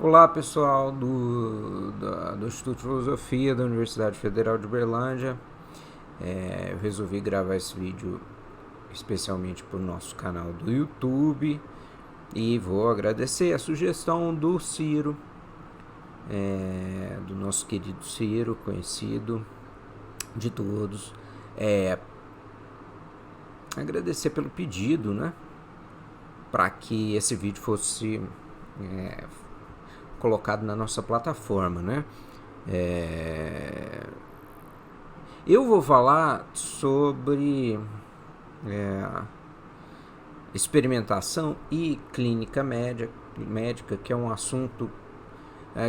Olá pessoal do Instituto de Filosofia da Universidade Federal de Uberlândia. Eu resolvi gravar esse vídeo especialmente para o nosso canal do YouTube e vou agradecer a sugestão do Ciro, do nosso querido Ciro, conhecido de todos. Agradecer pelo pedido, né, para que esse vídeo fosse colocado na nossa plataforma, né? Eu vou falar sobre experimentação e clínica médica, que é um assunto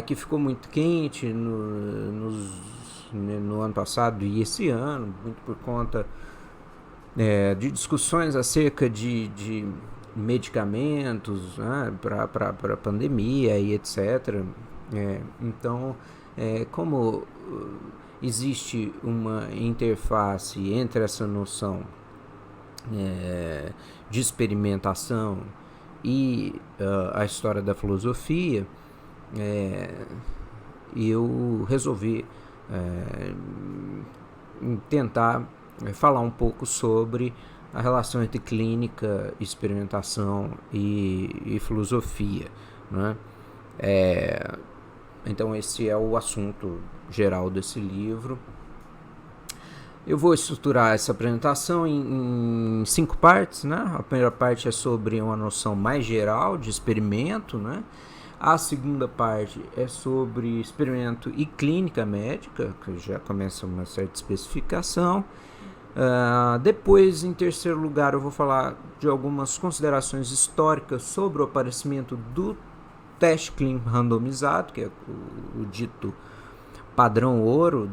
que ficou muito quente no ano passado e esse ano, muito por conta de discussões acerca de medicamentos, né, para pandemia e etc. Então, como existe uma interface entre essa noção de experimentação e a história da filosofia, eu resolvi tentar falar um pouco sobre a relação entre clínica, experimentação e filosofia, né? Então esse é o assunto geral desse livro. Eu vou estruturar essa apresentação em 5 partes, né? A primeira parte é sobre uma noção mais geral de experimento, né? A segunda parte é sobre experimento e clínica médica, que já começa uma certa especificação. Depois, em terceiro lugar, eu vou falar de algumas considerações históricas sobre o aparecimento do teste clínico randomizado, que é o dito padrão ouro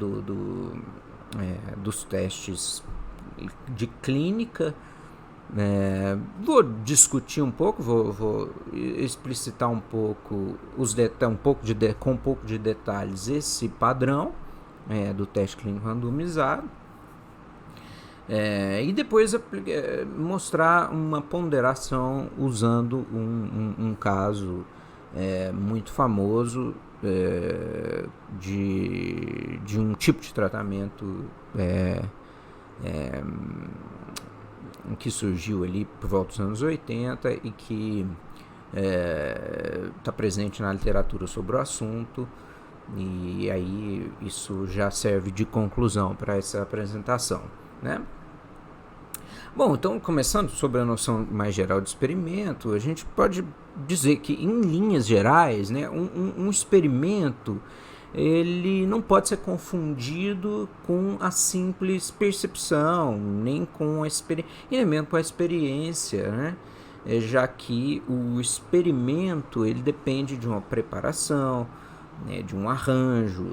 dos testes de clínica. Vou discutir um pouco, vou explicitar um pouco com um pouco de detalhes esse padrão do teste clínico randomizado. E depois mostrar uma ponderação usando um caso muito famoso de um tipo de tratamento que surgiu ali por volta dos anos 80 e que está presente na literatura sobre o assunto, e aí isso já serve de conclusão para essa apresentação, né? Bom, então começando sobre a noção mais geral de experimento, a gente pode dizer que em linhas gerais, né, um experimento ele não pode ser confundido com a simples percepção, nem com nem mesmo com a experiência, né? Já que o experimento ele depende de uma preparação, né, de um arranjo,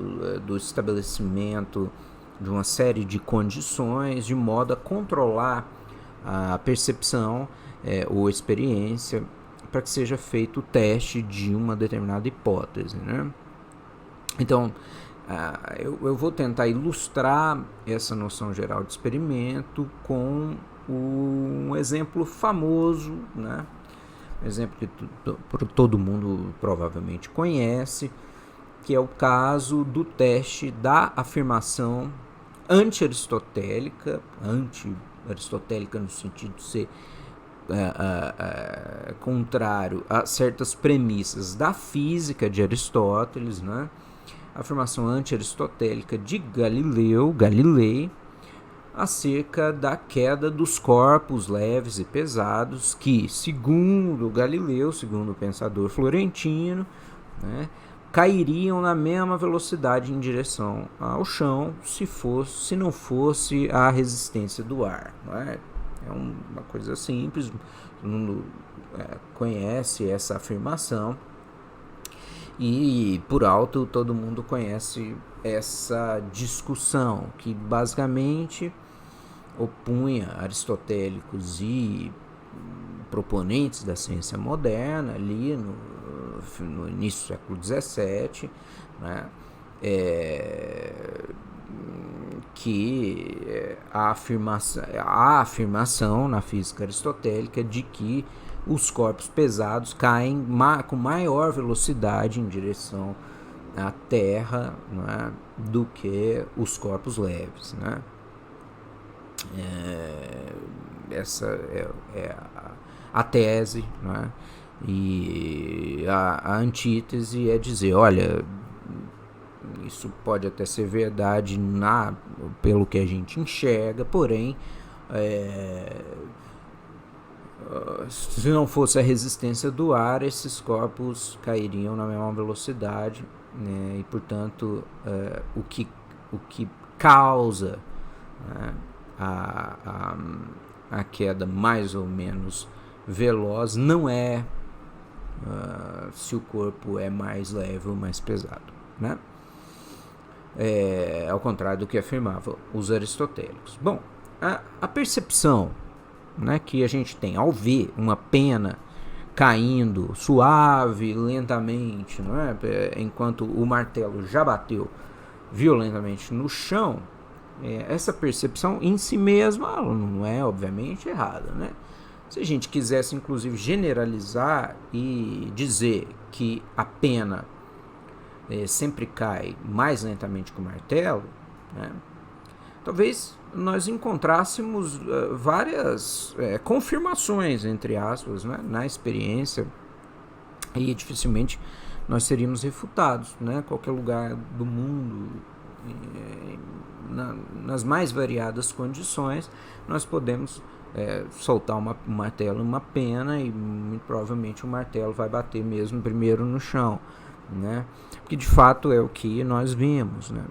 do estabelecimento de uma série de condições de modo a controlar a percepção ou experiência para que seja feito o teste de uma determinada hipótese, né? Então, eu vou tentar ilustrar essa noção geral de experimento com um exemplo famoso, né? Um exemplo que todo mundo provavelmente conhece, que é o caso do teste da afirmação anti-aristotélica no sentido de ser contrário a certas premissas da física de Aristóteles, né? A afirmação anti-aristotélica de Galilei, acerca da queda dos corpos leves e pesados que, segundo Galileu, segundo o pensador florentino, né, cairiam na mesma velocidade em direção ao chão se não fosse a resistência do ar. Não é? É uma coisa simples, todo mundo conhece essa afirmação e por alto todo mundo conhece essa discussão que basicamente opunha aristotélicos e proponentes da ciência moderna ali no início do século XVII, né? Que a afirmação na física aristotélica de que os corpos pesados caem com maior velocidade em direção à Terra, não é, do que os corpos leves, né? Essa é a tese, não é? E a antítese é dizer, olha, isso pode até ser verdade pelo que a gente enxerga, porém, se não fosse a resistência do ar, esses corpos cairiam na mesma velocidade, né? E, portanto, o que causa, né, a queda mais ou menos veloz não é se o corpo é mais leve ou mais pesado, né? Ao contrário do que afirmavam os aristotélicos. Bom, a percepção, né, que a gente tem ao ver uma pena caindo suave, lentamente, não é? Enquanto o martelo já bateu violentamente no chão, essa percepção em si mesma ela não é obviamente errada, né? Se a gente quisesse inclusive generalizar e dizer que a pena sempre cai mais lentamente que o martelo, né, talvez nós encontrássemos várias confirmações, entre aspas, né, na experiência, e dificilmente nós seríamos refutados, né? Qualquer lugar do mundo, nas mais variadas condições, nós podemos soltar um martelo, uma pena, e muito provavelmente o martelo vai bater mesmo primeiro no chão, né? Porque de fato é o que nós vimos, né?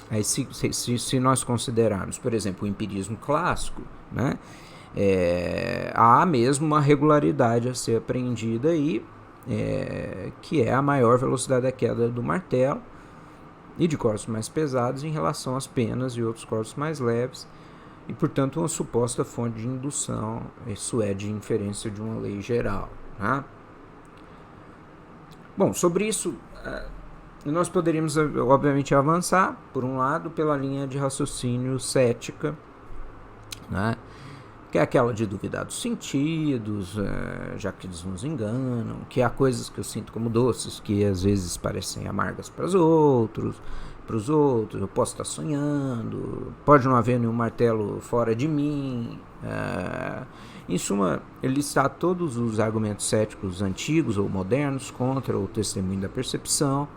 Aí, se nós considerarmos, por exemplo, o empirismo clássico, né, há mesmo uma regularidade a ser apreendida aí, que é a maior velocidade da queda do martelo e de corpos mais pesados em relação às penas e outros corpos mais leves, e, portanto, uma suposta fonte de indução, isso é, de inferência de uma lei geral, né? Bom, sobre isso, nós poderíamos, obviamente, avançar, por um lado, pela linha de raciocínio cética, né, que é aquela de duvidar dos sentidos, já que eles nos enganam, que há coisas que eu sinto como doces, que às vezes parecem amargas para os outros, eu posso estar sonhando, pode não haver nenhum martelo fora de mim. Em suma, ele está todos os argumentos céticos antigos ou modernos contra o testemunho da percepção,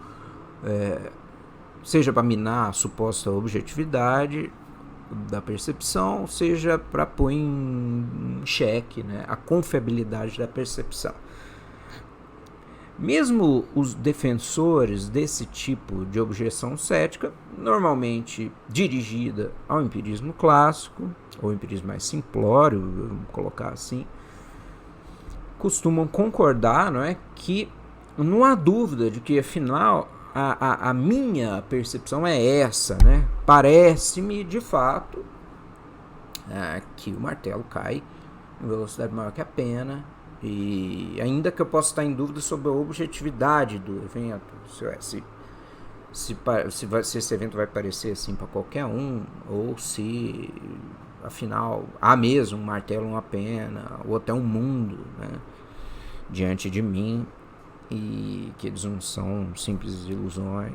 seja para minar a suposta objetividade da percepção, seja para pôr em xeque, né, a confiabilidade da percepção. Mesmo os defensores desse tipo de objeção cética, normalmente dirigida ao empirismo clássico, ou empirismo mais simplório, vamos colocar assim, costumam concordar, não é, que não há dúvida de que, afinal, a minha percepção é essa, né? Parece-me, de fato, que o martelo cai em velocidade maior que a pena, e ainda que eu possa estar em dúvida sobre a objetividade do evento, se esse evento vai parecer assim para qualquer um, ou se, afinal, há mesmo um martelo, uma pena, ou até um mundo, né, diante de mim, e que eles não são simples ilusões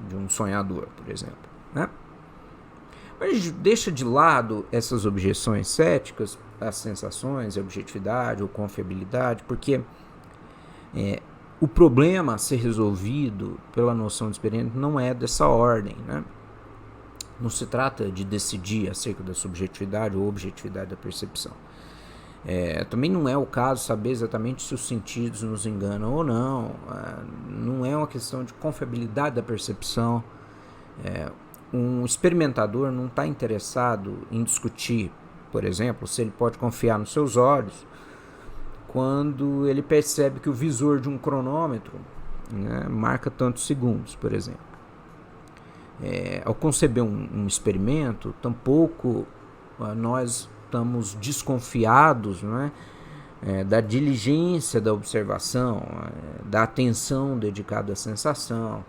de um sonhador, por exemplo, né? Mas deixa de lado essas objeções céticas, as sensações, a objetividade ou confiabilidade, porque o problema a ser resolvido pela noção de experiência não é dessa ordem, né? Não se trata de decidir acerca da subjetividade ou objetividade da percepção. Também não é o caso saber exatamente se os sentidos nos enganam ou não. Não é uma questão de confiabilidade da percepção. Um experimentador não está interessado em discutir, por exemplo, se ele pode confiar nos seus olhos quando ele percebe que o visor de um cronômetro, né, marca tantos segundos, por exemplo. Ao conceber um experimento, tampouco nós estamos desconfiados, não é, da diligência da observação, da atenção dedicada à sensação,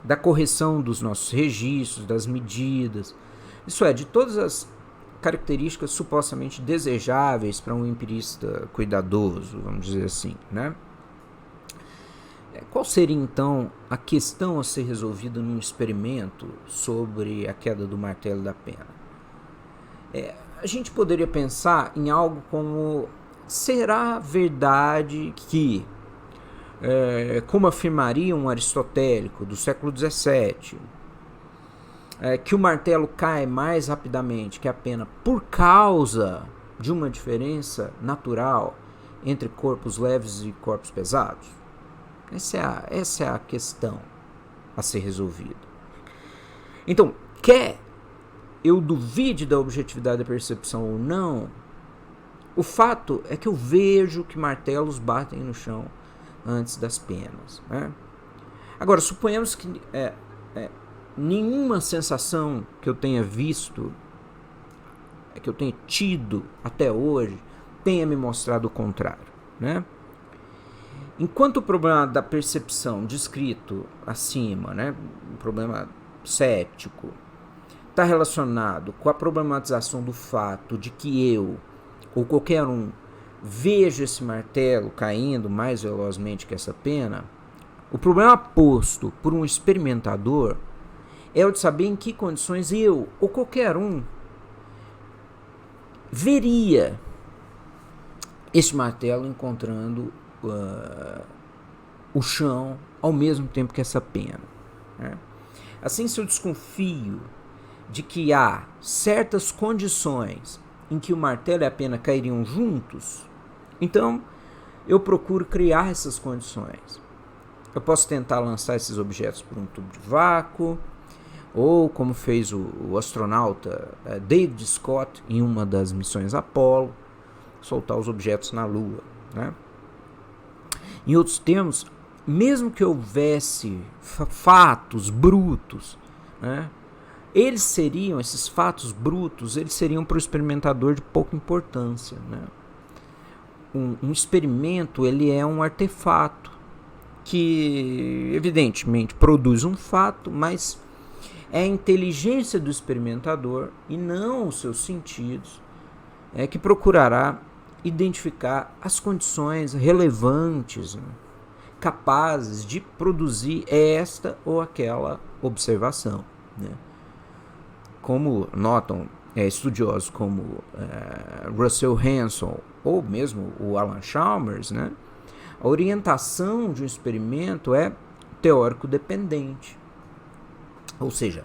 da correção dos nossos registros, das medidas, isso é, de todas as características supostamente desejáveis para um empirista cuidadoso, vamos dizer assim, né? Qual seria, então, a questão a ser resolvida num experimento sobre a queda do martelo da pena? A gente poderia pensar em algo como: será verdade que, como afirmaria um aristotélico do século XVII, que o martelo cai mais rapidamente que a pena por causa de uma diferença natural entre corpos leves e corpos pesados? Essa é a questão a ser resolvida. Então, quer eu duvide da objetividade da percepção ou não, o fato é que eu vejo que martelos batem no chão antes das penas, né? Agora, suponhamos que nenhuma sensação que eu tenha visto, que eu tenha tido até hoje, tenha me mostrado o contrário, né? Enquanto o problema da percepção descrito acima, né, o problema cético, está relacionado com a problematização do fato de que eu, ou qualquer um, veja esse martelo caindo mais velozmente que essa pena, o problema posto por um experimentador é o de saber em que condições eu, ou qualquer um, veria esse martelo encontrando o chão ao mesmo tempo que essa pena, né? Assim, se eu desconfio de que há certas condições em que o martelo e a pena cairiam juntos, então eu procuro criar essas condições. Eu posso tentar lançar esses objetos por um tubo de vácuo, ou como fez o astronauta David Scott em uma das missões Apollo, soltar os objetos na Lua, né? Em outros termos, mesmo que houvesse fatos brutos, né, esses fatos brutos, eles seriam para o experimentador de pouca importância, né? Um experimento, ele é um artefato que, evidentemente, produz um fato, mas é a inteligência do experimentador e não os seus sentidos que procurará identificar as condições relevantes, né, capazes de produzir esta ou aquela observação, né? Como notam estudiosos como Russell Hanson ou mesmo o Alan Chalmers, né, a orientação de um experimento é teórico-dependente. Ou seja,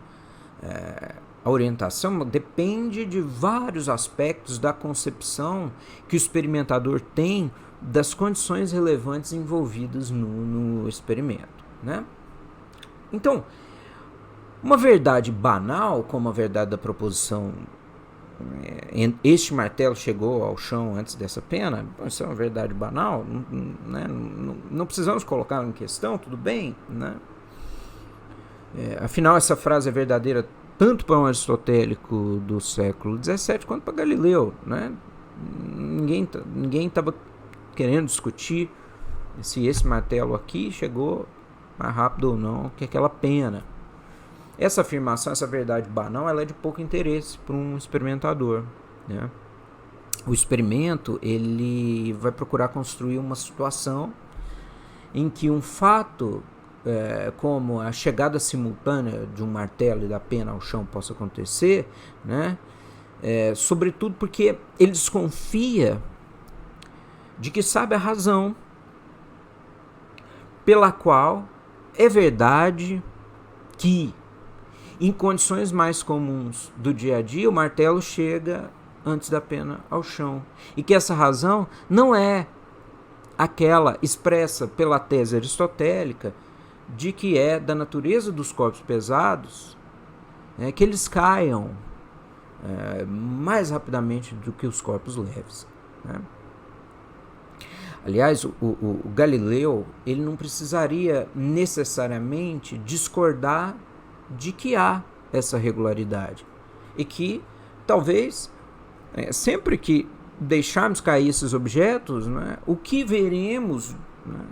a orientação depende de vários aspectos da concepção que o experimentador tem das condições relevantes envolvidas no experimento, né? Então, uma verdade banal, como a verdade da proposição este martelo chegou ao chão antes dessa pena, isso é uma verdade banal, né? Não precisamos colocá-la em questão, tudo bem, né? Afinal, essa frase é verdadeira tanto para um aristotélico do século XVII quanto para Galileu, né? Ninguém estava querendo discutir se esse martelo aqui chegou mais rápido ou não que aquela pena. Essa afirmação, essa verdade banal, ela é de pouco interesse para um experimentador, né? O experimento, ele vai procurar construir uma situação em que um fato como a chegada simultânea de um martelo e da pena ao chão possa acontecer, né? Sobretudo porque ele desconfia de que sabe a razão pela qual é verdade que, em condições mais comuns do dia a dia, o martelo chega antes da pena ao chão. E que essa razão não é aquela expressa pela tese aristotélica de que é da natureza dos corpos pesados que eles caiam mais rapidamente do que os corpos leves, né? Aliás, o Galileu, ele não precisaria necessariamente discordar de que há essa regularidade e que talvez sempre que deixarmos cair esses objetos, né, o que veremos, né,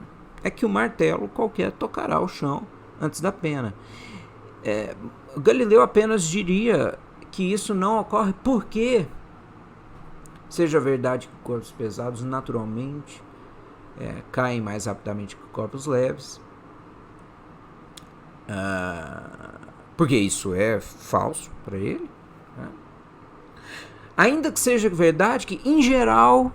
é que o martelo qualquer tocará o chão antes da pena. O Galileu apenas diria que isso não ocorre porque seja verdade que corpos pesados naturalmente caem mais rapidamente que corpos leves, porque isso é falso para ele, né? Ainda que seja verdade que, em geral,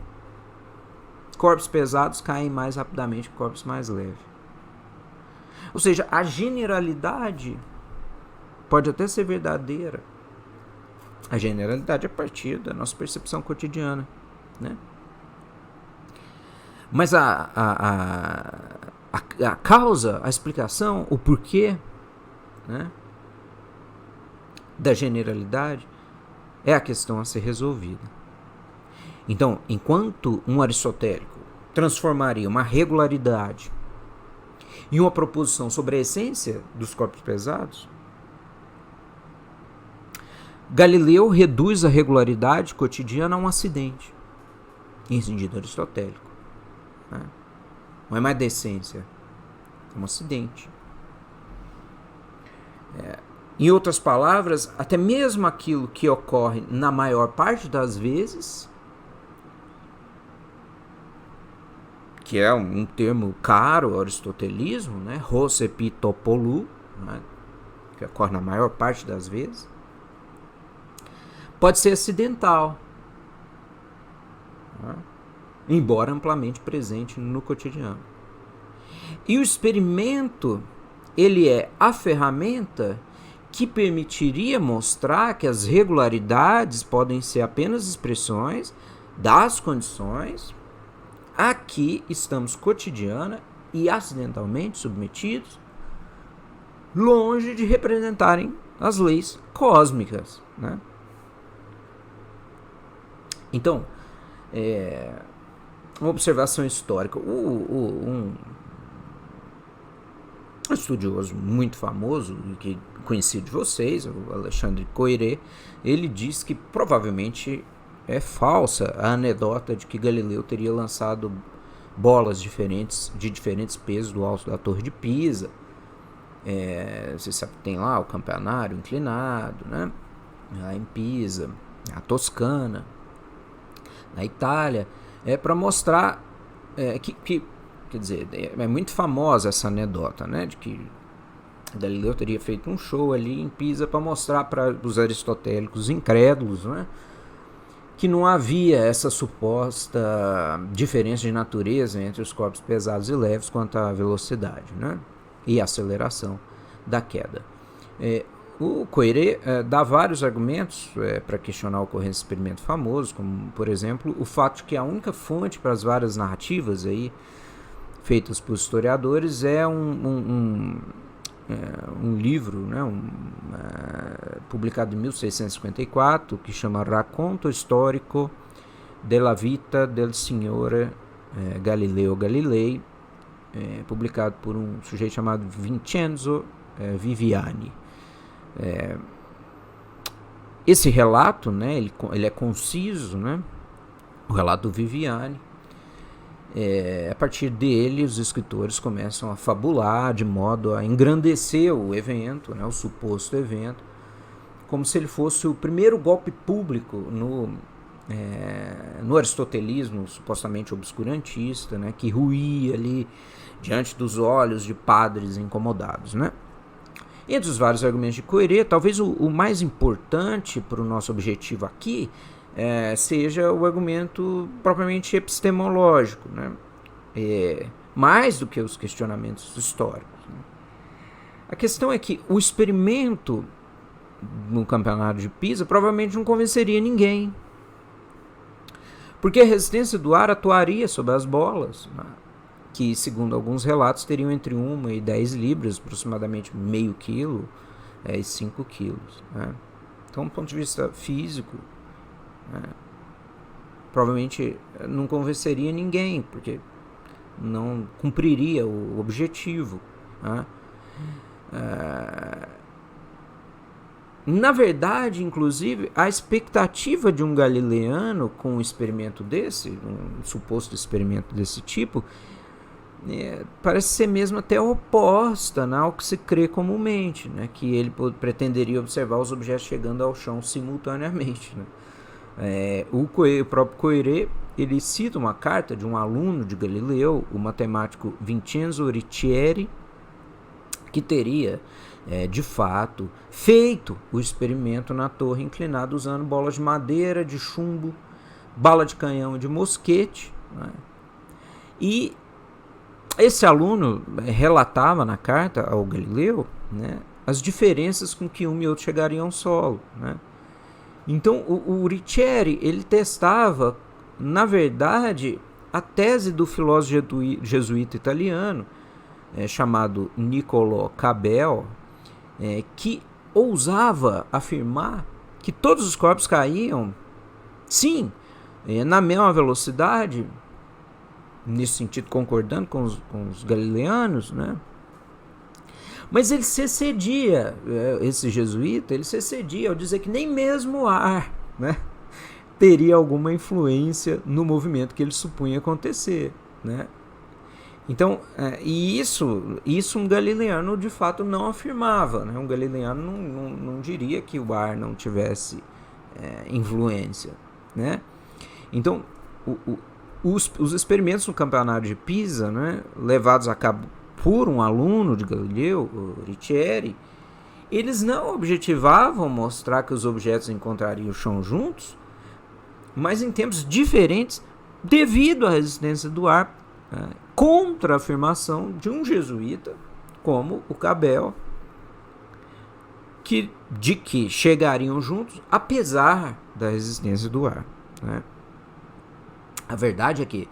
corpos pesados caem mais rapidamente que corpos mais leves. Ou seja, a generalidade pode até ser verdadeira. A generalidade é a partir da nossa percepção cotidiana, né? Mas a causa, a explicação, o porquê, né, da generalidade é a questão a ser resolvida. Então, enquanto um aristotélico transformaria uma regularidade em uma proposição sobre a essência dos corpos pesados, Galileu reduz a regularidade cotidiana a um acidente, em sentido aristotélico, né? Não é mais da essência, é um acidente. Em outras palavras, até mesmo aquilo que ocorre na maior parte das vezes, que é um termo caro ao aristotelismo, né? Hos epi topolou, né? Que ocorre na maior parte das vezes, pode ser acidental, né? Embora amplamente presente no cotidiano. E o experimento, ele é a ferramenta que permitiria mostrar que as regularidades podem ser apenas expressões das condições a que estamos cotidiana e acidentalmente submetidos, longe de representarem as leis cósmicas, né? Então, uma observação histórica. Um estudioso muito famoso, que conhecido de vocês, o Alexandre Koyré, ele diz que provavelmente é falsa a anedota de que Galileu teria lançado bolas diferentes, de diferentes pesos do alto da Torre de Pisa. Você sabe que tem lá o campanário inclinado, né? Lá em Pisa, a Toscana, na Itália, para mostrar que, quer dizer, é muito famosa essa anedota, né, de que Galileu teria feito um show ali em Pisa para mostrar para os aristotélicos incrédulos, né, que não havia essa suposta diferença de natureza entre os corpos pesados e leves quanto à velocidade, né, e aceleração da queda. O Koyré dá vários argumentos para questionar a ocorrência desse experimento famoso, como, por exemplo, o fato de que a única fonte para as várias narrativas aí feitas por historiadores é um livro, né, publicado em 1654, que chama Racconto Storico della Vita del Signore Galileo Galilei, publicado por um sujeito chamado Vincenzo Viviani. Esse relato, né, ele é conciso, né, o relato do Viviani. A partir dele, os escritores começam a fabular de modo a engrandecer o evento, né, o suposto evento, como se ele fosse o primeiro golpe público no aristotelismo supostamente obscurantista, né, que ruía ali diante dos olhos de padres incomodados, né? Entre os vários argumentos de Koyré, talvez o mais importante para o nosso objetivo aqui seja o argumento propriamente epistemológico, né? Mais do que os questionamentos históricos, né? A questão é que o experimento no campeonato de Pisa provavelmente não convenceria ninguém, porque a resistência do ar atuaria sobre as bolas, né, que, segundo alguns relatos, teriam entre 1 e 10 libras, aproximadamente meio quilo e 5 quilos. Né? Então, do ponto de vista físico, provavelmente não convenceria ninguém, porque não cumpriria o objetivo. Né? Na verdade, inclusive, a expectativa de um galileano com um experimento desse, um suposto experimento desse tipo, parece ser mesmo até oposta, né, ao que se crê comumente, né, que ele pretenderia observar os objetos chegando ao chão simultaneamente, né. O próprio Coiré, ele cita uma carta de um aluno de Galileu, o matemático Vincenzo Riccieri, que teria, de fato, feito o experimento na torre inclinada usando bolas de madeira, de chumbo, bala de canhão e de mosquete, né? E esse aluno relatava na carta ao Galileu, né, as diferenças com que um e outro chegariam ao solo, né? Então o Riccieri, ele testava, na verdade, a tese do filósofo jesuíta italiano, chamado Niccolò Cabel, que ousava afirmar que todos os corpos caíam, sim, na mesma velocidade, nesse sentido concordando com os galileanos, né? Mas ele se excedia, esse jesuíta, ele se excedia ao dizer que nem mesmo o ar, né, teria alguma influência no movimento que ele supunha acontecer, né? Então, e isso um galileano de fato não afirmava, né? Um galileano não diria que o ar não tivesse influência, né? Então, os experimentos no campanário de Pisa, né, levados a cabo por um aluno de Galileu, o Riccieri, eles não objetivavam mostrar que os objetos encontrariam o chão juntos, mas em tempos diferentes, devido à resistência do ar, contra a afirmação de um jesuíta, como o Cabel, de que chegariam juntos, apesar da resistência do ar, né? A verdade é que,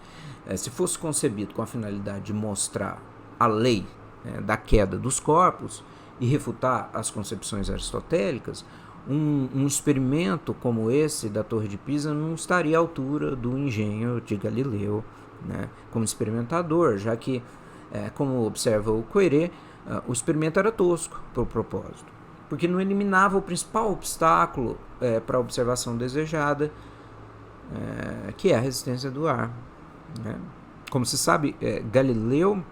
se fosse concebido com a finalidade de mostrar a lei, da queda dos corpos e refutar as concepções aristotélicas, um experimento como esse da Torre de Pisa não estaria à altura do engenho de Galileu, né, como experimentador, já que, como observa o Coiré, o experimento era tosco por propósito, porque não eliminava o principal obstáculo para a observação desejada, que é a resistência do ar, né? Como se sabe, Galileu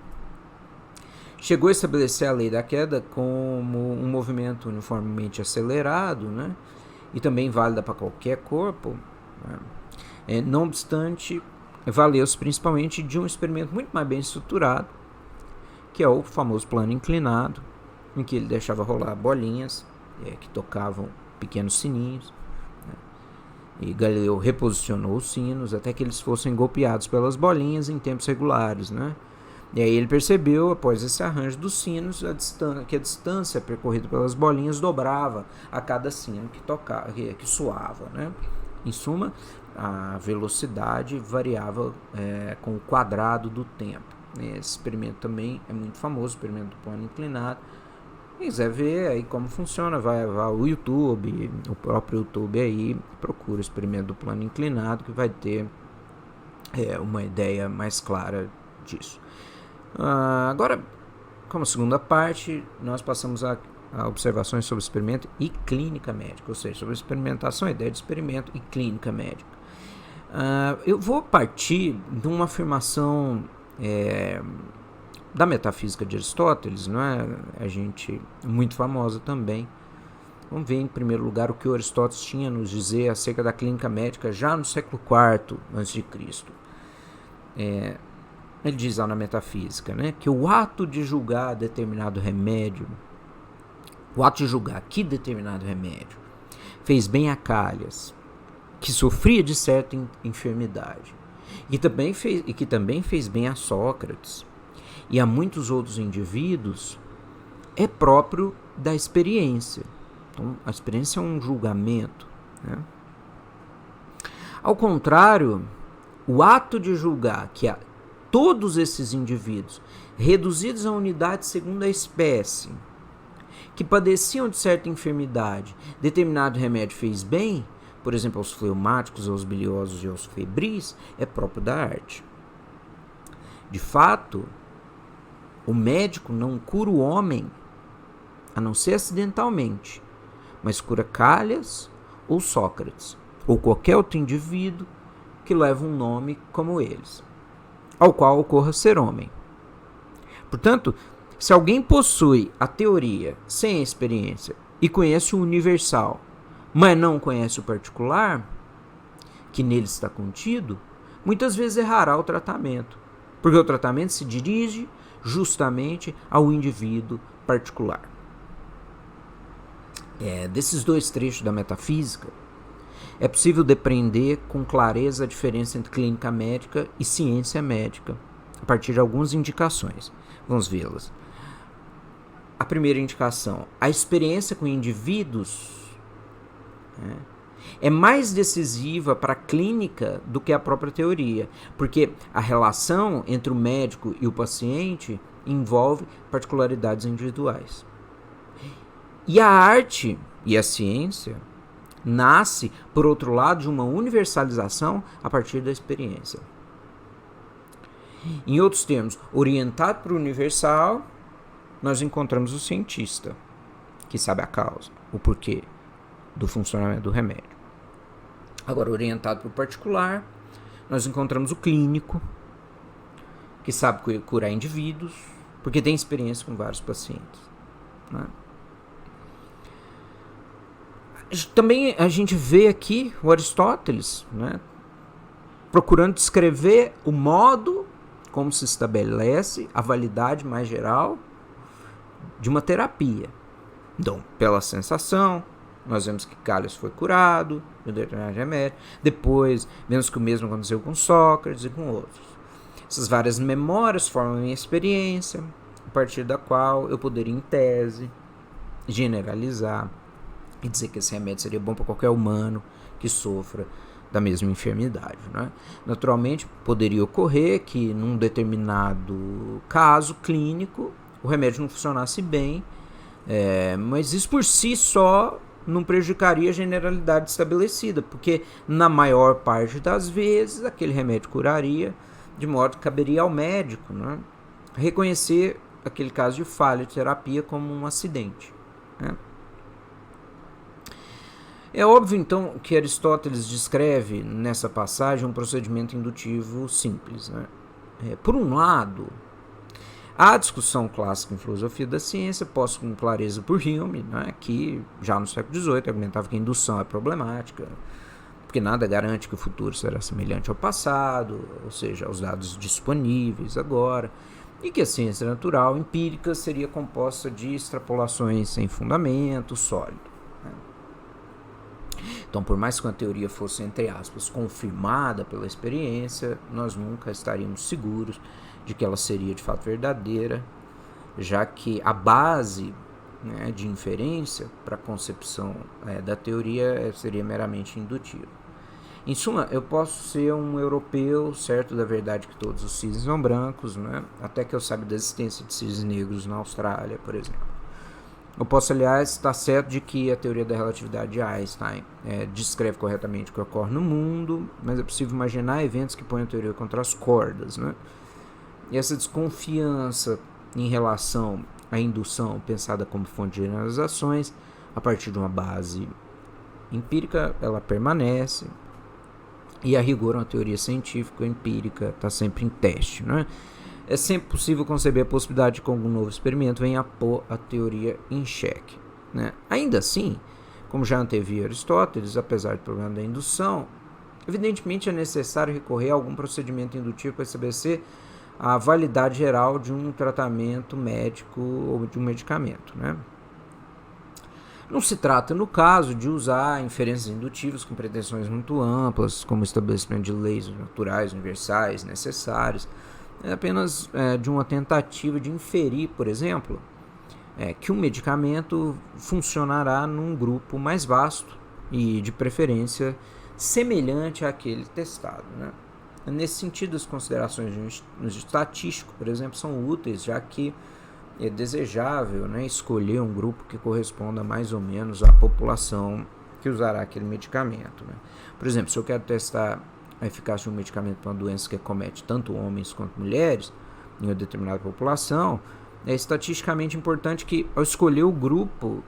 chegou a estabelecer a lei da queda como um movimento uniformemente acelerado, né, e também válida para qualquer corpo, né? Não obstante, valeu-se principalmente de um experimento muito mais bem estruturado, que é o famoso plano inclinado, em que ele deixava rolar bolinhas que tocavam pequenos sininhos, né? E Galileu reposicionou os sinos até que eles fossem golpeados pelas bolinhas em tempos regulares, né? E aí ele percebeu, após esse arranjo dos sinos, que a distância percorrida pelas bolinhas dobrava a cada sino que tocava, que soava, né? Em suma, a velocidade variava com o quadrado do tempo. Esse experimento também é muito famoso, o experimento do plano inclinado. Quem quiser ver aí como funciona, vai ao YouTube, o próprio YouTube aí, procura o experimento do plano inclinado, que vai ter uma ideia mais clara disso. Agora, como segunda parte, nós passamos a observações sobre experimento e clínica médica, ou seja, sobre experimentação, a ideia de experimento e clínica médica. Eu vou partir de uma afirmação da metafísica de Aristóteles, não é? Muito famosa também. Vamos ver em primeiro lugar o que Aristóteles tinha a nos dizer acerca da clínica médica já no século IV a.C. Ele diz lá na metafísica, né, que o ato de julgar determinado remédio, o ato de julgar que determinado remédio fez bem a Calhas, que sofria de certa enfermidade, e que também fez bem a Sócrates e a muitos outros indivíduos, é próprio da experiência. Então, a experiência é um julgamento, né? Ao contrário, o ato de julgar que todos esses indivíduos, reduzidos a unidade segundo a espécie, que padeciam de certa enfermidade, determinado remédio fez bem, por exemplo, aos fleumáticos, aos biliosos e aos febris, é próprio da arte. De fato, o médico não cura o homem, a não ser acidentalmente, mas cura Calhas ou Sócrates, ou qualquer outro indivíduo que leva um nome como eles, ao qual ocorra ser homem. Portanto, se alguém possui a teoria sem a experiência e conhece o universal, mas não conhece o particular, que nele está contido, muitas vezes errará o tratamento, porque o tratamento se dirige justamente ao indivíduo particular. Desses dois trechos da metafísica, é possível depreender com clareza a diferença entre clínica médica e ciência médica, a partir de algumas indicações. Vamos vê-las. A primeira indicação: a experiência com indivíduos é mais decisiva para a clínica do que a própria teoria, porque a relação entre o médico e o paciente envolve particularidades individuais. E a arte e a ciência nasce, por outro lado, de uma universalização a partir da experiência. Em outros termos, orientado para o universal, nós encontramos o cientista, que sabe a causa, o porquê do funcionamento do remédio. Agora, orientado para o particular, nós encontramos o clínico, que sabe curar indivíduos, porque tem experiência com vários pacientes, né? Também a gente vê aqui o Aristóteles, né, procurando descrever o modo como se estabelece a validade mais geral de uma terapia. Então, pela sensação, nós vemos que Cálias foi curado de um determinado remédio. Depois, vemos que o mesmo aconteceu com Sócrates e com outros. Essas várias memórias formam a minha experiência, a partir da qual eu poderia, em tese, generalizar e dizer que esse remédio seria bom para qualquer humano que sofra da mesma enfermidade, né? Naturalmente, poderia ocorrer que num determinado caso clínico o remédio não funcionasse bem, mas isso por si só não prejudicaria a generalidade estabelecida, porque na maior parte das vezes aquele remédio curaria, de modo que caberia ao médico, né, reconhecer aquele caso de falha de terapia como um acidente, né? É óbvio, então, que Aristóteles descreve nessa passagem um procedimento indutivo simples, né? Por um lado, a discussão clássica em filosofia da ciência, posta com clareza por Hume, né, que já no século XVIII argumentava que a indução é problemática, porque nada garante que o futuro será semelhante ao passado, ou seja, aos dados disponíveis agora, e que a ciência natural empírica seria composta de extrapolações sem fundamento sólido. Então, por mais que uma teoria fosse, entre aspas, confirmada pela experiência, nós nunca estaríamos seguros de que ela seria de fato verdadeira, já que a base, né, de inferência para a concepção da teoria seria meramente indutiva. Em suma, eu posso ser um europeu certo da verdade que todos os cisnes são brancos, né, até que eu saiba da existência de cisnes negros na Austrália, por exemplo. Eu posso, aliás, estar certo de que a teoria da relatividade de Einstein descreve corretamente o que ocorre no mundo, mas é possível imaginar eventos que põem a teoria contra as cordas, né? E essa desconfiança em relação à indução pensada como fonte de generalizações, a partir de uma base empírica, ela permanece, e a rigor uma teoria científica empírica está sempre em teste, né? É sempre possível conceber a possibilidade de que algum novo experimento venha a pôr a teoria em xeque, né? Ainda assim, como já antevia Aristóteles, apesar do problema da indução, evidentemente é necessário recorrer a algum procedimento indutivo para estabelecer a validade geral de um tratamento médico ou de um medicamento, né? Não se trata, no caso, de usar inferências indutivas com pretensões muito amplas, como o estabelecimento de leis naturais, universais, necessárias. É apenas de uma tentativa de inferir, por exemplo, que um medicamento funcionará num grupo mais vasto e, de preferência, semelhante àquele testado, né? Nesse sentido, as considerações no estatístico, por exemplo, são úteis, já que é desejável, né, escolher um grupo que corresponda mais ou menos à população que usará aquele medicamento, né? Por exemplo, se eu quero testar a eficácia de um medicamento para uma doença que acomete tanto homens quanto mulheres em uma determinada população, é estatisticamente importante que, ao escolher o grupo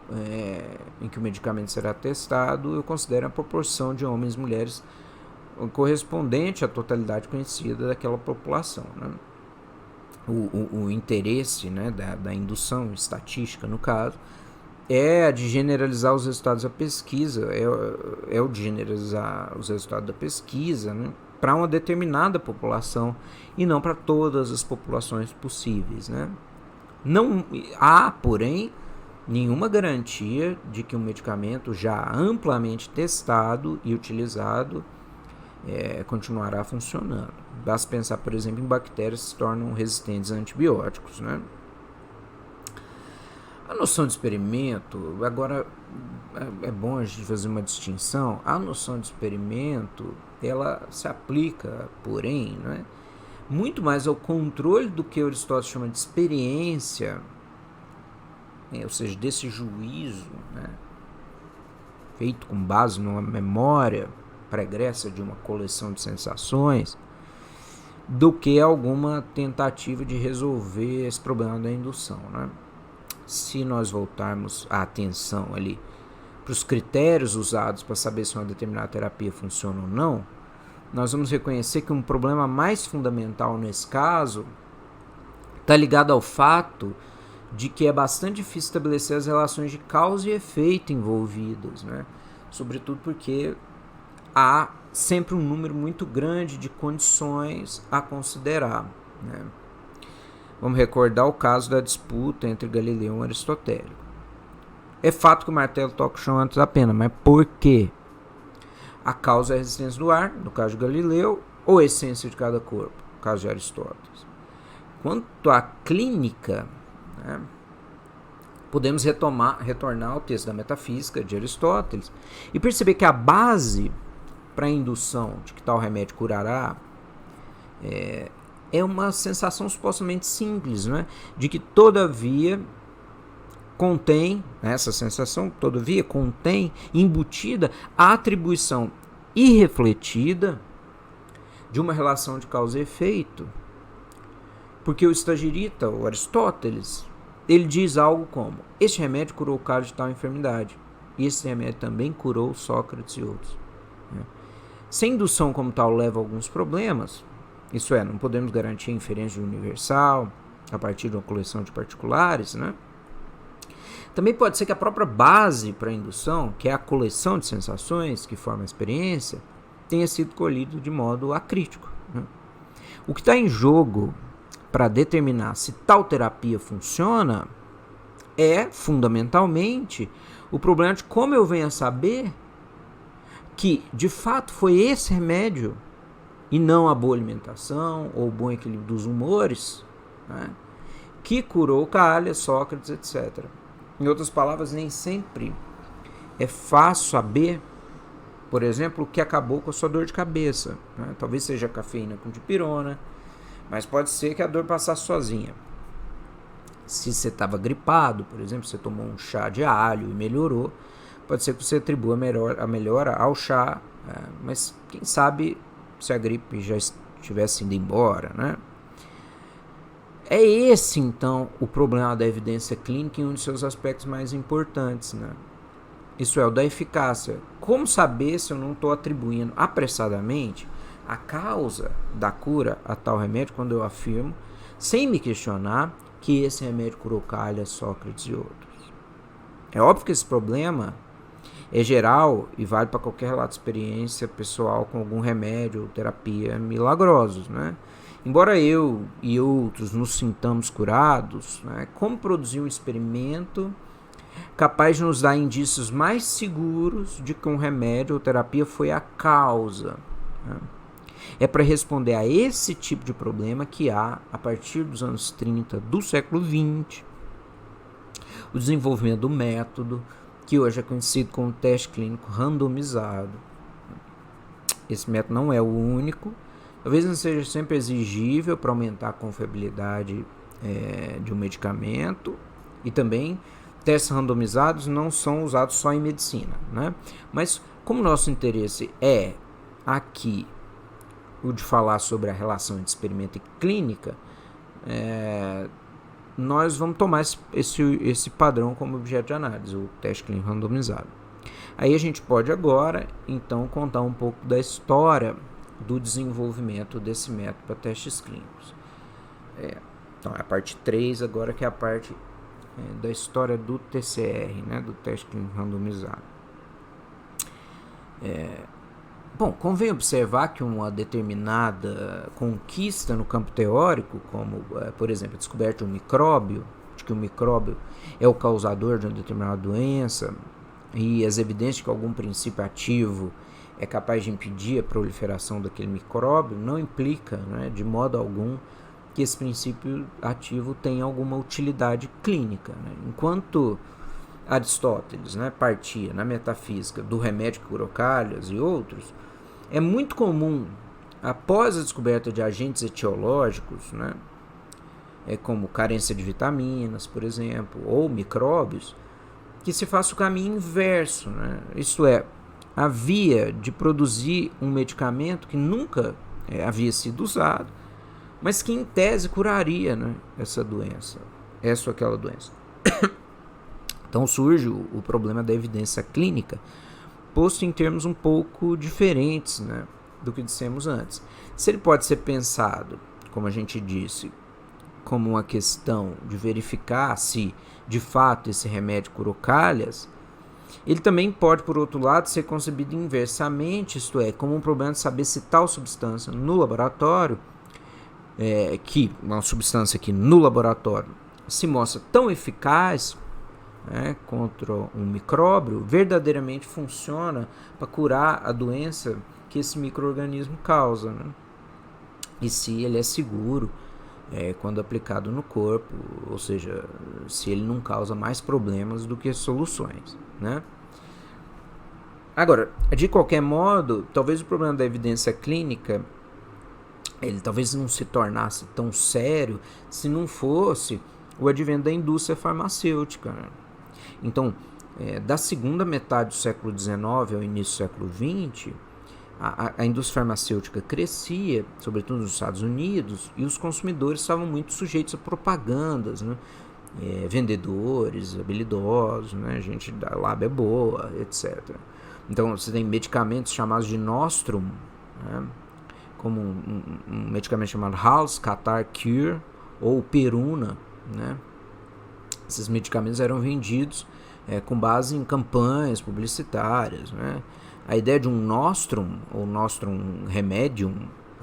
em que o medicamento será testado, eu considere a proporção de homens e mulheres correspondente à totalidade conhecida daquela população, né? o interesse, né, da indução estatística, no caso, é a de generalizar os resultados da pesquisa, é o de generalizar os resultados da pesquisa, né, para uma determinada população e não para todas as populações possíveis, né? Não há, porém, nenhuma garantia de que um medicamento já amplamente testado e utilizado continuará funcionando. Basta pensar, por exemplo, em bactérias que se tornam resistentes a antibióticos, né? A noção de experimento, agora é bom a gente fazer uma distinção. A noção de experimento, ela se aplica, porém, né, muito mais ao controle do que Aristóteles chama de experiência, ou seja, desse juízo, né, feito com base numa memória pregressa de uma coleção de sensações, do que alguma tentativa de resolver esse problema da indução, né? Se nós voltarmos a atenção ali para os critérios usados para saber se uma determinada terapia funciona ou não, nós vamos reconhecer que um problema mais fundamental nesse caso está ligado ao fato de que é bastante difícil estabelecer as relações de causa e efeito envolvidas, né? Sobretudo porque há sempre um número muito grande de condições a considerar, né? Vamos recordar o caso da disputa entre Galileu e Aristóteles. É fato que o martelo toca o chão antes da pena, mas por quê? A causa é a resistência do ar, no caso de Galileu, ou a essência de cada corpo, no caso de Aristóteles. Quanto à clínica, né, podemos retornar ao texto da metafísica de Aristóteles e perceber que a base para a indução de que tal remédio curará é uma sensação supostamente simples, né, de que todavia contém, essa sensação todavia contém embutida a atribuição irrefletida de uma relação de causa e efeito. Porque o estagirita, o Aristóteles, ele diz algo como: este remédio curou o cara de tal enfermidade, e esse remédio também curou Sócrates e outros. Se a indução como tal leva a alguns problemas, isso é, não podemos garantir a inferência universal a partir de uma coleção de particulares, né? Também pode ser que a própria base para a indução, que é a coleção de sensações que forma a experiência, tenha sido colhido de modo acrítico, né? O que está em jogo para determinar se tal terapia funciona é, fundamentalmente, o problema de como eu venho a saber que, de fato, foi esse remédio e não a boa alimentação ou o bom equilíbrio dos humores, né, que curou Calha, Sócrates, etc. Em outras palavras, nem sempre é fácil saber, por exemplo, o que acabou com a sua dor de cabeça, né? Talvez seja cafeína com dipirona, mas pode ser que a dor passasse sozinha. Se você estava gripado, por exemplo, você tomou um chá de alho e melhorou, pode ser que você atribua a melhora ao chá, mas quem sabe se a gripe já estivesse indo embora, né? É esse, então, o problema da evidência clínica em um de seus aspectos mais importantes, né? Isso é, o da eficácia. Como saber se eu não estou atribuindo apressadamente a causa da cura a tal remédio quando eu afirmo, sem me questionar, que esse remédio curou Calha, Sócrates e outros? É óbvio que esse problema é geral e vale para qualquer relato de experiência pessoal com algum remédio ou terapia milagrosos, né? Embora eu e outros nos sintamos curados, né, como produzir um experimento capaz de nos dar indícios mais seguros de que um remédio ou terapia foi a causa, né? É para responder a esse tipo de problema que há, a partir dos anos 30 do século XX, o desenvolvimento do método que hoje é conhecido como teste clínico randomizado. Esse método não é o único, talvez não seja sempre exigível para aumentar a confiabilidade de um medicamento, e também testes randomizados não são usados só em medicina, né? Mas como nosso interesse é aqui o de falar sobre a relação entre experimento e clínica, nós vamos tomar esse padrão como objeto de análise, o teste clínico randomizado. Aí a gente pode agora, então, contar um pouco da história do desenvolvimento desse método para testes clínicos. Então, é a parte 3 agora, que é a parte da história do TCR, né, do teste clínico randomizado. Bom, convém observar que uma determinada conquista no campo teórico, como, por exemplo, a descoberta de um micróbio, de que o micróbio é o causador de uma determinada doença, e as evidências de que algum princípio ativo é capaz de impedir a proliferação daquele micróbio, não implica, né, de modo algum, que esse princípio ativo tenha alguma utilidade clínica, né? Enquanto Aristóteles, né, partia na metafísica do remédio que cura cálias e outros, é muito comum, após a descoberta de agentes etiológicos, né, como carência de vitaminas, por exemplo, ou micróbios, que se faça o caminho inverso, né? Isto é, a via de produzir um medicamento que nunca havia sido usado, mas que em tese curaria, né, essa doença, essa ou aquela doença. Então surge o problema da evidência clínica, posto em termos um pouco diferentes, né, do que dissemos antes. Se ele pode ser pensado, como a gente disse, como uma questão de verificar se de fato esse remédio curou cálias, ele também pode, por outro lado, ser concebido inversamente, isto é, como um problema de saber se tal substância no laboratório, que uma substância que no laboratório se mostra tão eficaz, né, contra um micróbio, verdadeiramente funciona para curar a doença que esse micro-organismo causa, né? E se ele é seguro quando aplicado no corpo, ou seja, se ele não causa mais problemas do que soluções, né? Agora, de qualquer modo, talvez o problema da evidência clínica ele talvez não se tornasse tão sério se não fosse o advento da indústria farmacêutica, né? Então, da segunda metade do século XIX ao início do século XX, a indústria farmacêutica crescia, sobretudo nos Estados Unidos, e os consumidores estavam muito sujeitos a propagandas, né? Vendedores habilidosos, né? Gente da lábia boa, etc. Então, você tem medicamentos chamados de nostrum, né? Como um medicamento chamado Hals Catarrh Cure, ou Peruna, né? Esses medicamentos eram vendidos com base em campanhas publicitárias, né? A ideia de um nostrum, ou nostrum remedium,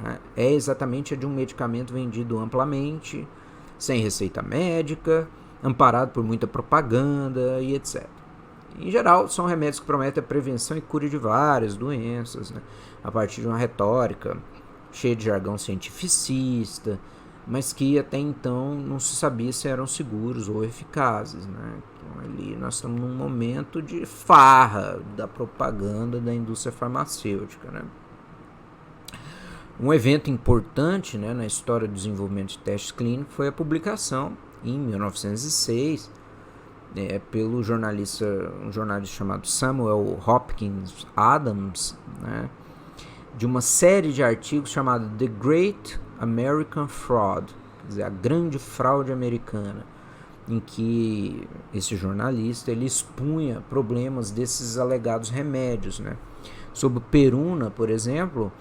né, é exatamente a de um medicamento vendido amplamente, sem receita médica, amparado por muita propaganda e etc. Em geral, são remédios que prometem a prevenção e cura de várias doenças, né, a partir de uma retórica cheia de jargão cientificista, mas que até então não se sabia se eram seguros ou eficazes, né? Então, ali nós estamos num momento de farra da propaganda da indústria farmacêutica, né? Um evento importante, né, na história do desenvolvimento de testes clínicos foi a publicação, em 1906, pelo um jornalista chamado Samuel Hopkins Adams, né, de uma série de artigos chamada The Great American Fraud, quer dizer, a grande fraude americana, em que esse jornalista ele expunha problemas desses alegados remédios, né? Sobre Peruna, por exemplo,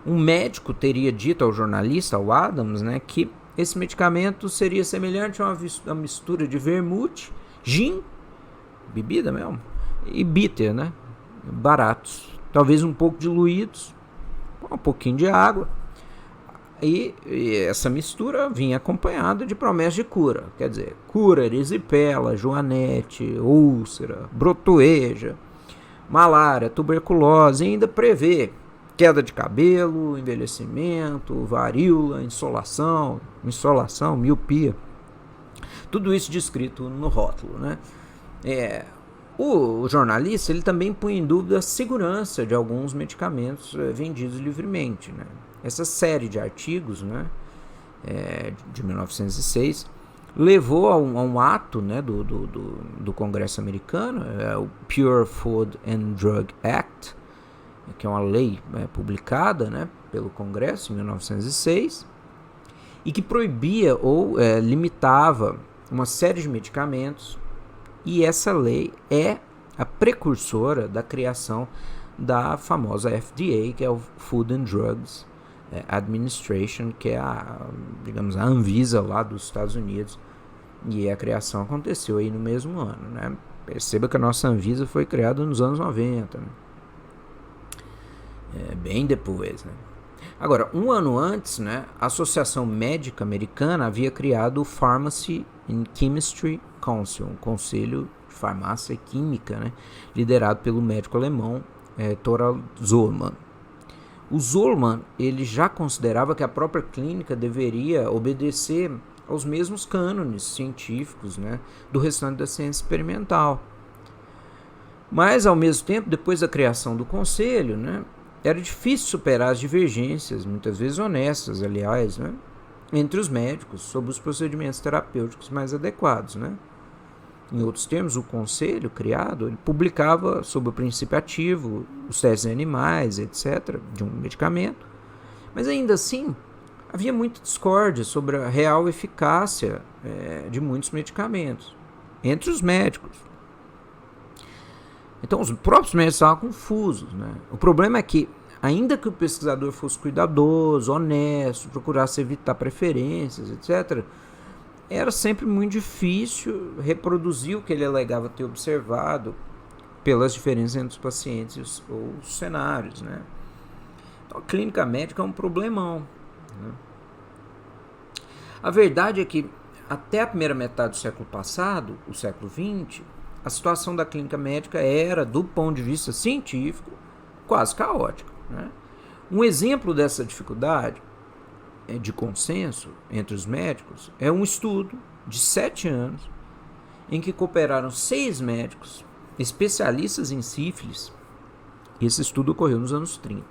um médico teria dito ao jornalista, ao Adams, né, que esse medicamento seria semelhante a uma mistura de vermute, gin, bebida mesmo, e bitter, né? Baratos, talvez um pouco diluídos, um pouquinho de água. E essa mistura vinha acompanhada de promessas de cura, quer dizer, cura erisipela, joanete, úlcera, brotoeja, malária, tuberculose, e ainda prevê queda de cabelo, envelhecimento, varíola, insolação, miopia, tudo isso descrito no rótulo, né? O jornalista ele também põe em dúvida a segurança de alguns medicamentos vendidos livremente, né? Essa série de artigos, né, de 1906 levou a um ato, né, do Congresso americano, o Pure Food and Drug Act, que é uma lei publicada, né, pelo Congresso em 1906 e que proibia ou limitava uma série de medicamentos, e essa lei é a precursora da criação da famosa FDA, que é o Food and Drugs Administration, que é digamos, a Anvisa lá dos Estados Unidos, e a criação aconteceu aí no mesmo ano, né? Perceba que a nossa Anvisa foi criada nos anos 90, né? Bem depois, né? Agora, um ano antes, né, a Associação Médica Americana havia criado o Pharmacy and Chemistry Council, um conselho de farmácia e química, né, liderado pelo médico alemão Thorald Zollmann. O Zollmann, ele já considerava que a própria clínica deveria obedecer aos mesmos cânones científicos, né, do restante da ciência experimental. Mas, ao mesmo tempo, depois da criação do conselho, né, era difícil superar as divergências, muitas vezes honestas, aliás, né, entre os médicos sobre os procedimentos terapêuticos mais adequados, né? Em outros termos, o conselho criado, ele publicava sob o princípio ativo os testes em animais, etc., de um medicamento, mas ainda assim havia muita discórdia sobre a real eficácia de muitos medicamentos entre os médicos. Então, os próprios médicos estavam confusos, né? O problema é que, ainda que o pesquisador fosse cuidadoso, honesto, procurasse evitar preferências, etc., era sempre muito difícil reproduzir o que ele alegava ter observado pelas diferenças entre os pacientes ou os cenários, né? Então, a clínica médica é um problemão, né? A verdade é que, até a primeira metade do século passado, o século XX, a situação da clínica médica era, do ponto de vista científico, quase caótica, né? Um exemplo dessa dificuldade de consenso entre os médicos é um estudo de 7 anos em que cooperaram 6 médicos especialistas em sífilis. Esse estudo ocorreu nos anos 30.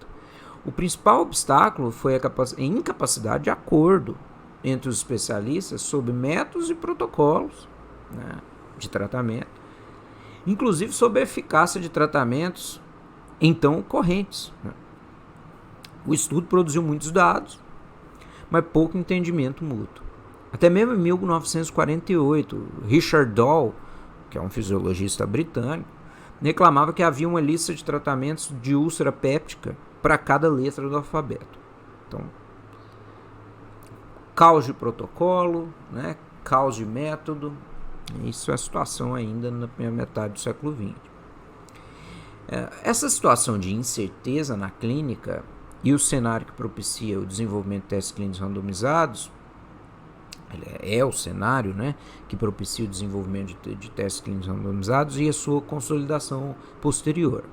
O principal obstáculo foi a incapacidade de acordo entre os especialistas sobre métodos e protocolos, né, de tratamento, inclusive sobre a eficácia de tratamentos então correntes, né? O estudo produziu muitos dados, mas pouco entendimento mútuo. Até mesmo em 1948, Richard Doll, que é um fisiologista britânico, reclamava que havia uma lista de tratamentos de úlcera péptica para cada letra do alfabeto. Então, caos de protocolo, né, caos de método. Isso é a situação ainda na primeira metade do século XX. Essa situação de incerteza na clínica e o cenário que propicia o desenvolvimento de testes clínicos randomizados, é o cenário, né, que propicia o desenvolvimento de testes clínicos randomizados e a sua consolidação posterior.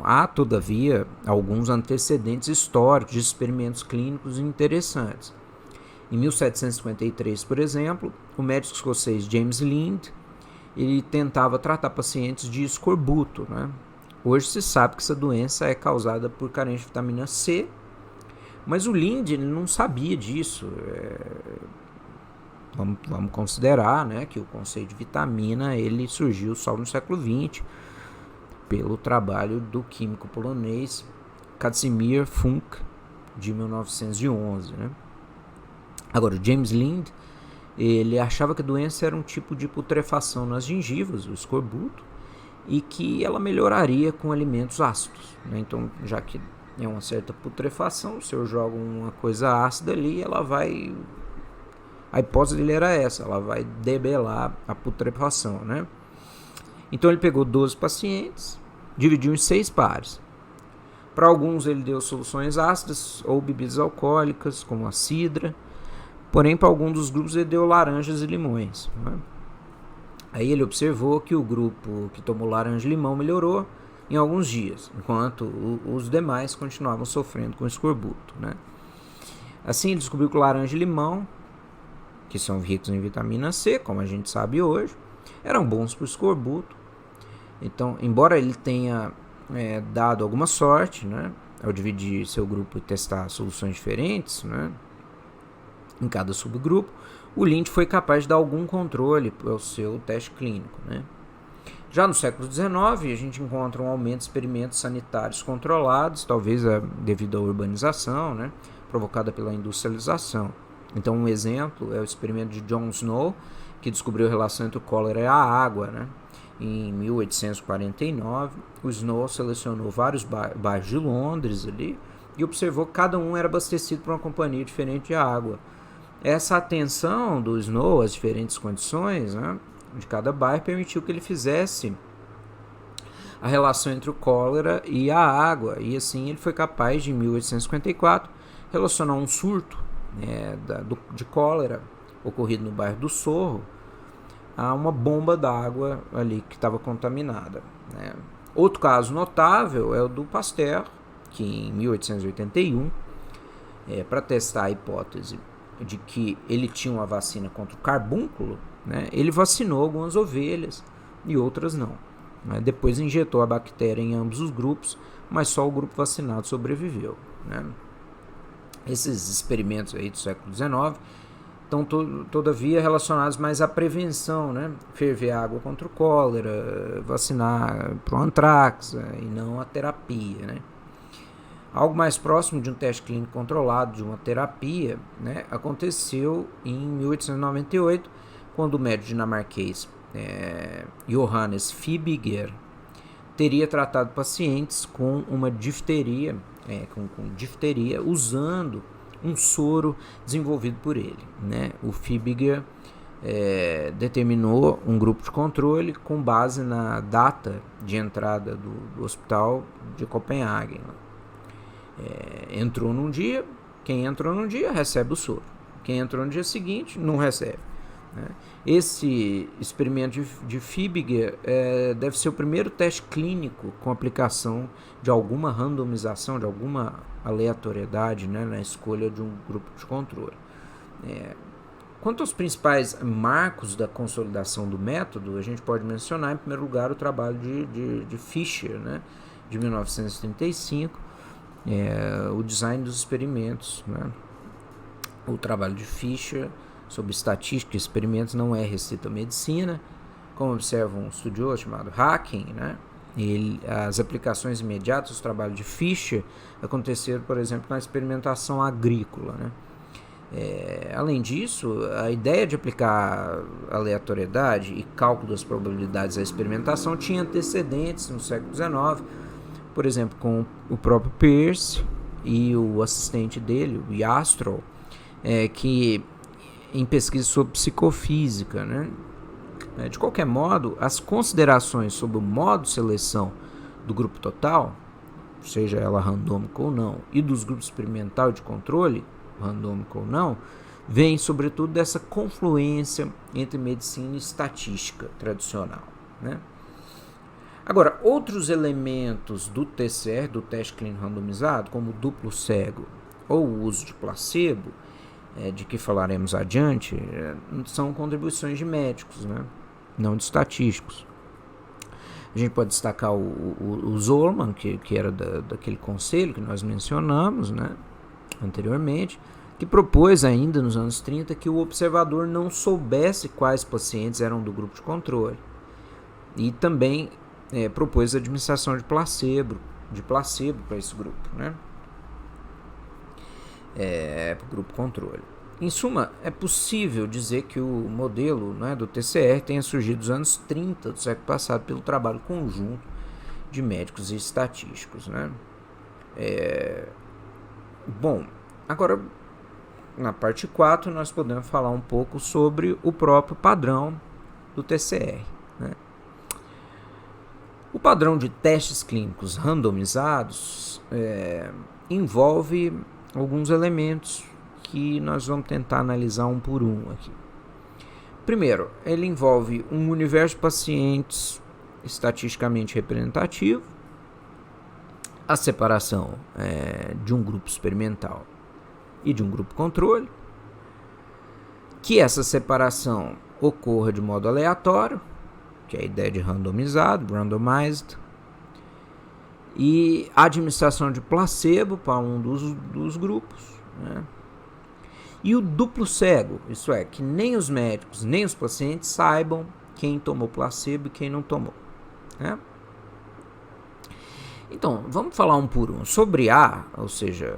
Há, todavia, alguns antecedentes históricos de experimentos clínicos interessantes. Em 1753, por exemplo, o médico escocês James Lind, ele tentava tratar pacientes de escorbuto, né? Hoje se sabe que essa doença é causada por carência de vitamina C, mas o Lind ele não sabia disso. Vamos considerar, né, que o conceito de vitamina ele surgiu só no século XX pelo trabalho do químico polonês Kazimierz Funk, de 1911, né? Agora, o James Lind, ele achava que a doença era um tipo de putrefação nas gengivas, o escorbuto, e que ela melhoraria com alimentos ácidos, né? Então, já que é uma certa putrefação, se eu jogo uma coisa ácida ali, ela vai... A hipótese dele era essa, ela vai debelar a putrefação, né? Então, ele pegou 12 pacientes, dividiu em 6 pares. Para alguns, ele deu soluções ácidas ou bebidas alcoólicas, como a cidra. Porém, para algum dos grupos ele deu laranjas e limões, né? Aí ele observou que o grupo que tomou laranja e limão melhorou em alguns dias, enquanto os demais continuavam sofrendo com escorbuto, né? Assim, ele descobriu que laranja e limão, que são ricos em vitamina C, como a gente sabe hoje, eram bons para o escorbuto. Então, embora ele tenha dado alguma sorte, né, ao dividir seu grupo e testar soluções diferentes, né, em cada subgrupo, o Lind foi capaz de dar algum controle ao seu teste clínico, né? Já no século XIX, a gente encontra um aumento de experimentos sanitários controlados, talvez devido à urbanização, né, provocada pela industrialização. Então, um exemplo é o experimento de John Snow, que descobriu a relação entre o cólera e a água, né? Em 1849, o Snow selecionou vários bairros de Londres ali e observou que cada um era abastecido por uma companhia diferente de água. Essa atenção do Snow às diferentes condições, né, de cada bairro permitiu que ele fizesse a relação entre o cólera e a água, e assim ele foi capaz de, em 1854, relacionar um surto, né, de cólera ocorrido no bairro do Sorro a uma bomba d'água ali que estava contaminada, né. Outro caso notável é o do Pasteur, que em 1881, para testar a hipótese de que ele tinha uma vacina contra o carbúnculo, né, ele vacinou algumas ovelhas e outras não. Né. Depois injetou a bactéria em ambos os grupos, mas só o grupo vacinado sobreviveu. Né. Esses experimentos aí do século XIX estão todavia relacionados mais à prevenção, né, ferver água contra o cólera, vacinar para o antrax, e não a terapia, né. Algo mais próximo de um teste clínico controlado de uma terapia, né, aconteceu em 1898, quando o médico dinamarquês Johannes Fibiger teria tratado pacientes com uma difteria, com difteria, usando um soro desenvolvido por ele. Né? O Fibiger determinou um grupo de controle com base na data de entrada do hospital de Copenhague. Entrou num dia, quem entrou num dia recebe o soro, quem entrou no dia seguinte não recebe. Né? Esse experimento de Fibiger deve ser o primeiro teste clínico com aplicação de alguma randomização, de alguma aleatoriedade, né, na escolha de um grupo de controle. Quanto aos principais marcos da consolidação do método, a gente pode mencionar, em primeiro lugar, o trabalho de Fischer, né, de 1935, o design dos experimentos. Né. O trabalho de Fischer sobre estatística e experimentos não é restrito à medicina, como observa um estudioso chamado Hacking, né. As aplicações imediatas do trabalho de Fischer aconteceram, por exemplo, na experimentação agrícola. Né. Além disso, a ideia de aplicar aleatoriedade e cálculo das probabilidades à experimentação tinha antecedentes no século XIX, por exemplo, com o próprio Peirce e o assistente dele, o Jastrow, que em pesquisa sobre psicofísica. Né? De qualquer modo, as considerações sobre o modo de seleção do grupo total, seja ela randômica ou não, e dos grupos experimental e de controle, randômico ou não, vem sobretudo dessa confluência entre medicina e estatística tradicional. Né? Agora, outros elementos do TCR, do teste clínico randomizado, como o duplo cego ou o uso de placebo, de que falaremos adiante, são contribuições de médicos, né? Não de estatísticos. A gente pode destacar o Zollman, que era daquele conselho que nós mencionamos, né, anteriormente, que propôs ainda nos anos 30 que o observador não soubesse quais pacientes eram do grupo de controle. E também propôs a administração de placebo para esse grupo, né? Para o grupo controle. Em suma, é possível dizer que o modelo, né, do TCR tenha surgido nos anos 30 do século passado pelo trabalho conjunto de médicos e estatísticos. Né? Bom, agora na parte 4 nós podemos falar um pouco sobre o próprio padrão do TCR. Né? O padrão de testes clínicos randomizados envolve alguns elementos que nós vamos tentar analisar um por um aqui. Primeiro, ele envolve um universo de pacientes estatisticamente representativo, a separação de um grupo experimental e de um grupo controle, que essa separação ocorra de modo aleatório, que é a ideia de randomizado, randomized, e a administração de placebo para um dos grupos, né? E o duplo cego, isso é, que nem os médicos nem os pacientes saibam quem tomou placebo e quem não tomou. Né? Então, vamos falar um por um. Sobre A, ou seja,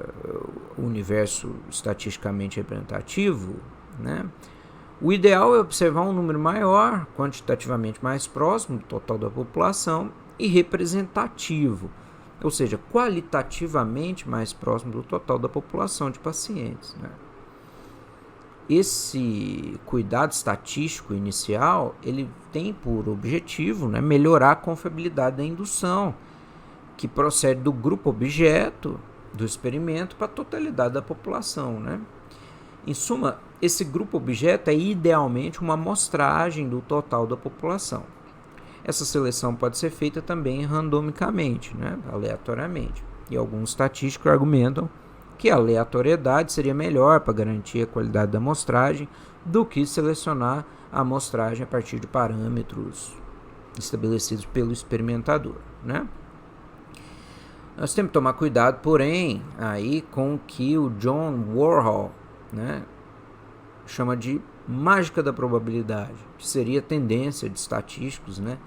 o universo estatisticamente representativo, né? O ideal é observar um número maior, quantitativamente mais próximo do total da população e representativo, ou seja, qualitativamente mais próximo do total da população de pacientes, né? Esse cuidado estatístico inicial, ele tem por objetivo, né, melhorar a confiabilidade da indução, que procede do grupo objeto do experimento para a totalidade da população, né? Em suma, esse grupo objeto é idealmente uma amostragem do total da população. Essa seleção pode ser feita também randomicamente, né, aleatoriamente. E alguns estatísticos argumentam que a aleatoriedade seria melhor para garantir a qualidade da amostragem do que selecionar a amostragem a partir de parâmetros estabelecidos pelo experimentador, né? Nós temos que tomar cuidado, porém, aí com o que o John Warhol, né, chama de mágica da probabilidade, que seria a tendência de estatísticos, né,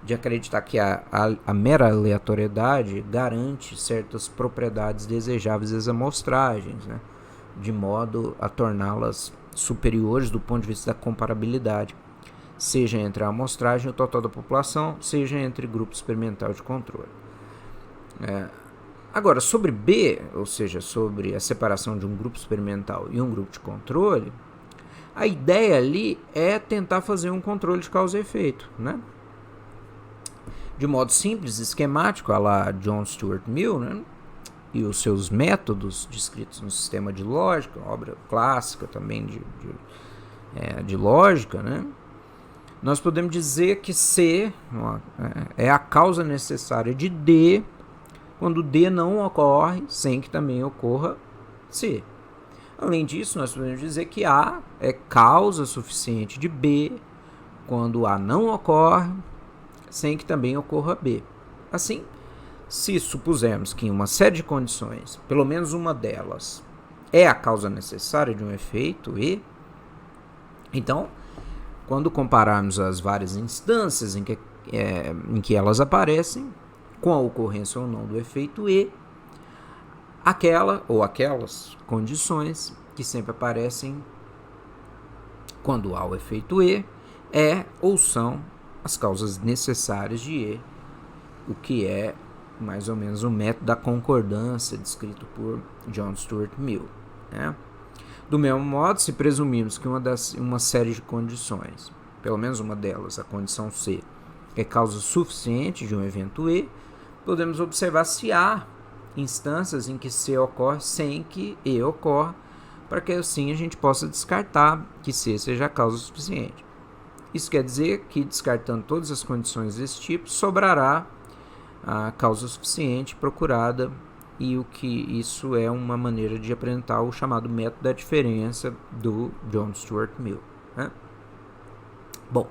de acreditar que a mera aleatoriedade garante certas propriedades desejáveis das amostragens, né, de modo a torná-las superiores do ponto de vista da comparabilidade, seja entre a amostragem e o total da população, seja entre grupo experimental de controle. Agora, sobre B, ou seja, sobre a separação de um grupo experimental e um grupo de controle, a ideia ali é tentar fazer um controle de causa e efeito, né? De modo simples, esquemático, a lá John Stuart Mill, né? E os seus métodos descritos no sistema de lógica, obra clássica também de lógica, né? Nós podemos dizer que C é a causa necessária de D quando D não ocorre sem que também ocorra C. Além disso, nós podemos dizer que A é causa suficiente de B quando A não ocorre sem que também ocorra B. Assim, se supusermos que em uma série de condições, pelo menos uma delas, é a causa necessária de um efeito E, então, quando compararmos as várias instâncias em que elas aparecem, com a ocorrência ou não do efeito E, aquela ou aquelas condições que sempre aparecem quando há o efeito E ou são as causas necessárias de E, o que é mais ou menos o método da concordância descrito por John Stuart Mill, né? Do mesmo modo, se presumirmos que uma série de condições, pelo menos uma delas, a condição C, é causa suficiente de um evento E, podemos observar se há instâncias em que C ocorre sem que E ocorra, para que assim a gente possa descartar que C seja a causa suficiente. Isso quer dizer que, descartando todas as condições desse tipo, sobrará a causa suficiente procurada, e o que isso é uma maneira de apresentar o chamado método da diferença do John Stuart Mill, né? Bom,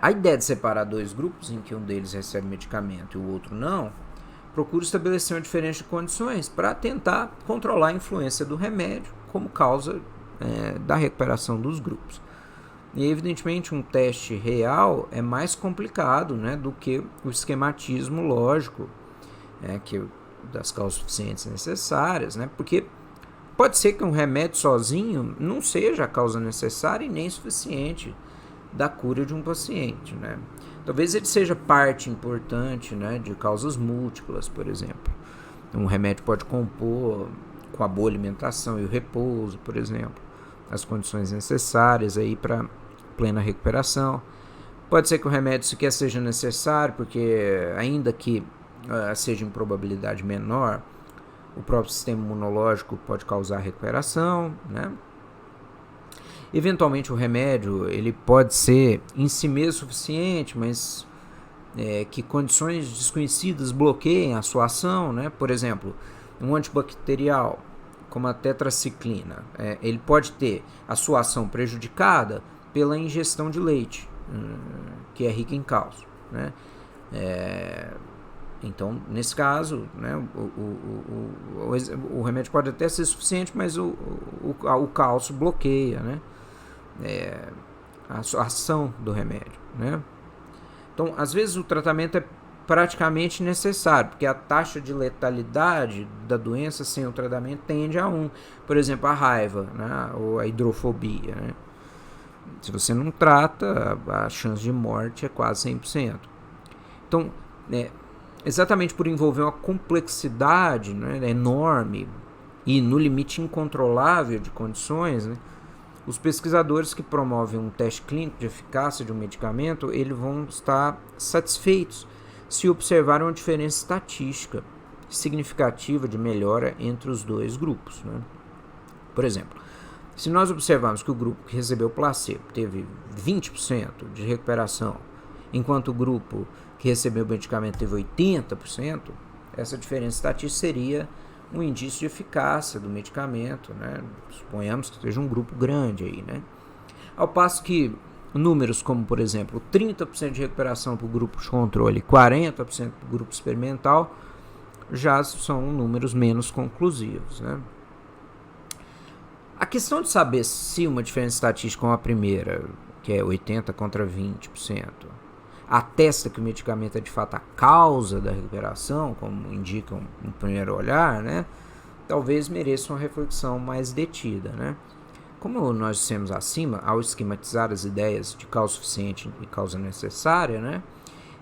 a ideia de separar dois grupos em que um deles recebe medicamento e o outro não, procura estabelecer uma diferença de condições para tentar controlar a influência do remédio como causa da recuperação dos grupos. E, evidentemente, um teste real é mais complicado, né, do que o esquematismo lógico das causas suficientes necessárias, né, porque pode ser que um remédio sozinho não seja a causa necessária e nem suficiente da cura de um paciente, né. Talvez ele seja parte importante, né, de causas múltiplas, por exemplo. Um remédio pode compor com a boa alimentação e o repouso, por exemplo, as condições necessárias aí para plena recuperação. Pode ser que o remédio sequer seja necessário, porque ainda que seja em probabilidade menor, o próprio sistema imunológico pode causar recuperação, né? Eventualmente o remédio ele pode ser em si mesmo suficiente, mas que condições desconhecidas bloqueiem a sua ação, né? Por exemplo, um antibacterial como a tetraciclina, ele pode ter a sua ação prejudicada pela ingestão de leite, que é rica em cálcio, né? Então, nesse caso, né, o remédio pode até ser suficiente, mas o cálcio bloqueia, né, a ação do remédio, né? Então, às vezes o tratamento é praticamente necessário, porque a taxa de letalidade da doença sem o tratamento tende a 1. Por exemplo, a raiva, né, ou a hidrofobia, né? Se você não trata, a chance de morte é quase 100%. Então, exatamente por envolver uma complexidade, né, enorme e no limite incontrolável de condições, né, os pesquisadores que promovem um teste clínico de eficácia de um medicamento, eles vão estar satisfeitos se observarem uma diferença estatística significativa de melhora entre os dois grupos, né? Por exemplo, se nós observarmos que o grupo que recebeu placebo teve 20% de recuperação, enquanto o grupo que recebeu o medicamento teve 80%, essa diferença estatística seria um indício de eficácia do medicamento, né? Suponhamos que seja um grupo grande aí, né? Ao passo que números como, por exemplo, 30% de recuperação para o grupo de controle e 40% para o grupo experimental já são números menos conclusivos, né? A questão de saber se uma diferença estatística como a primeira, que é 80% contra 20%, atesta que o medicamento é de fato a causa da recuperação, como indica um primeiro olhar, né? Talvez mereça uma reflexão mais detida, né? Como nós dissemos acima, ao esquematizar as ideias de causa suficiente e causa necessária, né?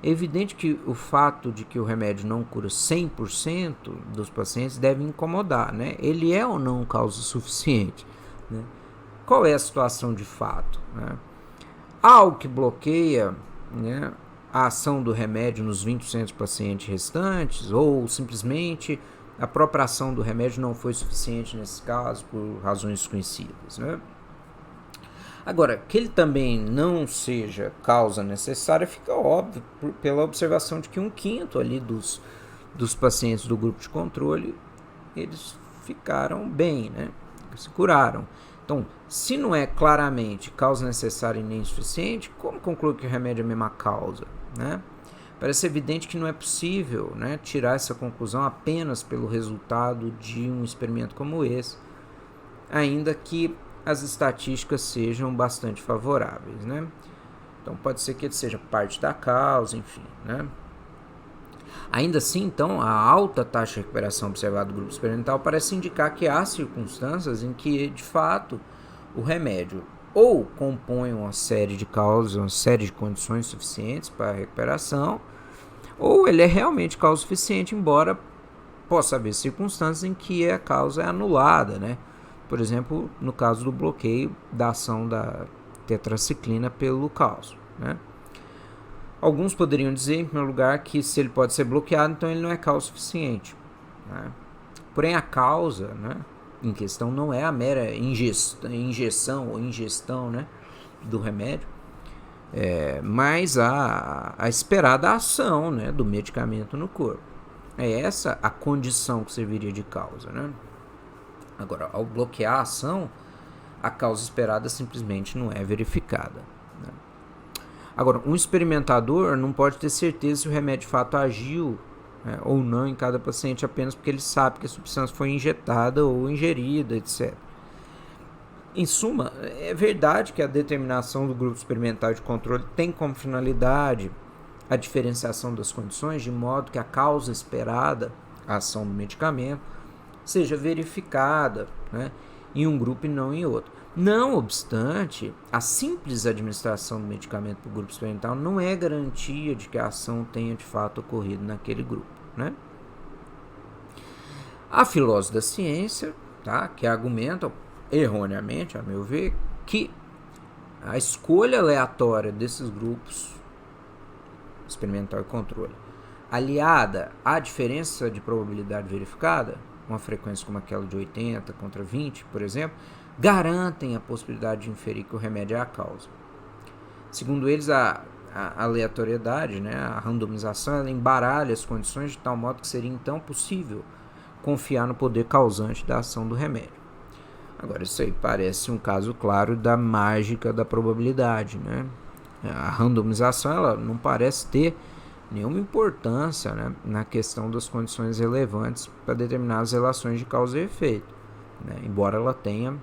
É evidente que o fato de que o remédio não cura 100% dos pacientes deve incomodar, né? Ele é ou não causa suficiente, né? Qual é a situação de fato, né? Algo que bloqueia, né, a ação do remédio nos 20% dos pacientes restantes, ou simplesmente a própria ação do remédio não foi suficiente nesse caso por razões desconhecidas, né? Agora, que ele também não seja causa necessária fica óbvio pela observação de que 1/5 ali dos pacientes do grupo de controle, eles ficaram bem, né? Se curaram. Então, se não é claramente causa necessária e nem suficiente, como concluir que o remédio é a mesma causa, né? Parece evidente que não é possível, né, tirar essa conclusão apenas pelo resultado de um experimento como esse, ainda que as estatísticas sejam bastante favoráveis, né? Então pode ser que ele seja parte da causa, enfim, né? Ainda assim, então, a alta taxa de recuperação observada do grupo experimental parece indicar que há circunstâncias em que, de fato, o remédio ou compõe uma série de causas, uma série de condições suficientes para a recuperação, ou ele é realmente causa suficiente, embora possa haver circunstâncias em que a causa é anulada, né? Por exemplo, no caso do bloqueio da ação da tetraciclina pelo cálcio, né? Alguns poderiam dizer, em primeiro lugar, que se ele pode ser bloqueado, então ele não é causa suficiente, né? Porém, a causa, né, em questão não é a mera injeção ou ingestão, né, do remédio, mas a esperada ação, né, do medicamento no corpo. É essa a condição que serviria de causa, né? Agora, ao bloquear a ação, a causa esperada simplesmente não é verificada, né? Agora, um experimentador não pode ter certeza se o remédio de fato agiu, né, ou não em cada paciente apenas porque ele sabe que a substância foi injetada ou ingerida, etc. Em suma, é verdade que a determinação do grupo experimental de controle tem como finalidade a diferenciação das condições, de modo que a causa esperada, a ação do medicamento, seja verificada, né, em um grupo e não em outro. Não obstante, a simples administração do medicamento para o grupo experimental não é garantia de que a ação tenha de fato ocorrido naquele grupo, né? Há filósofos da ciência, tá, que argumentam, erroneamente, a meu ver, que a escolha aleatória desses grupos, experimental e controle, aliada à diferença de probabilidade verificada, uma frequência como aquela de 80 contra 20, por exemplo, garantem a possibilidade de inferir que o remédio é a causa. Segundo eles, a aleatoriedade, né, a randomização, ela embaralha as condições de tal modo que seria então possível confiar no poder causante da ação do remédio. Agora, isso aí parece um caso claro da mágica da probabilidade, né? A randomização, ela não parece ter nenhuma importância, né, na questão das condições relevantes para determinar as relações de causa e efeito, né? Embora ela tenha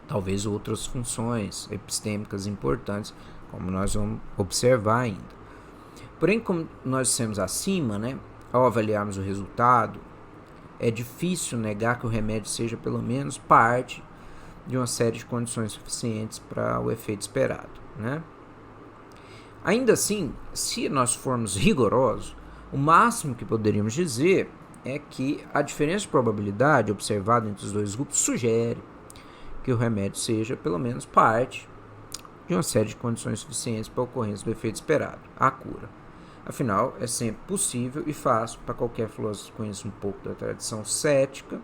talvez outras funções epistêmicas importantes, como nós vamos observar ainda. Porém, como nós dissemos acima, né, ao avaliarmos o resultado, é difícil negar que o remédio seja pelo menos parte de uma série de condições suficientes para o efeito esperado, né? Ainda assim, se nós formos rigorosos, O máximo que poderíamos dizer é que a diferença de probabilidade observada entre os dois grupos sugere que o remédio seja, pelo menos, parte de uma série de condições suficientes para a ocorrência do efeito esperado, a cura. Afinal, é sempre possível e fácil para qualquer filósofo que conheça um pouco da tradição cética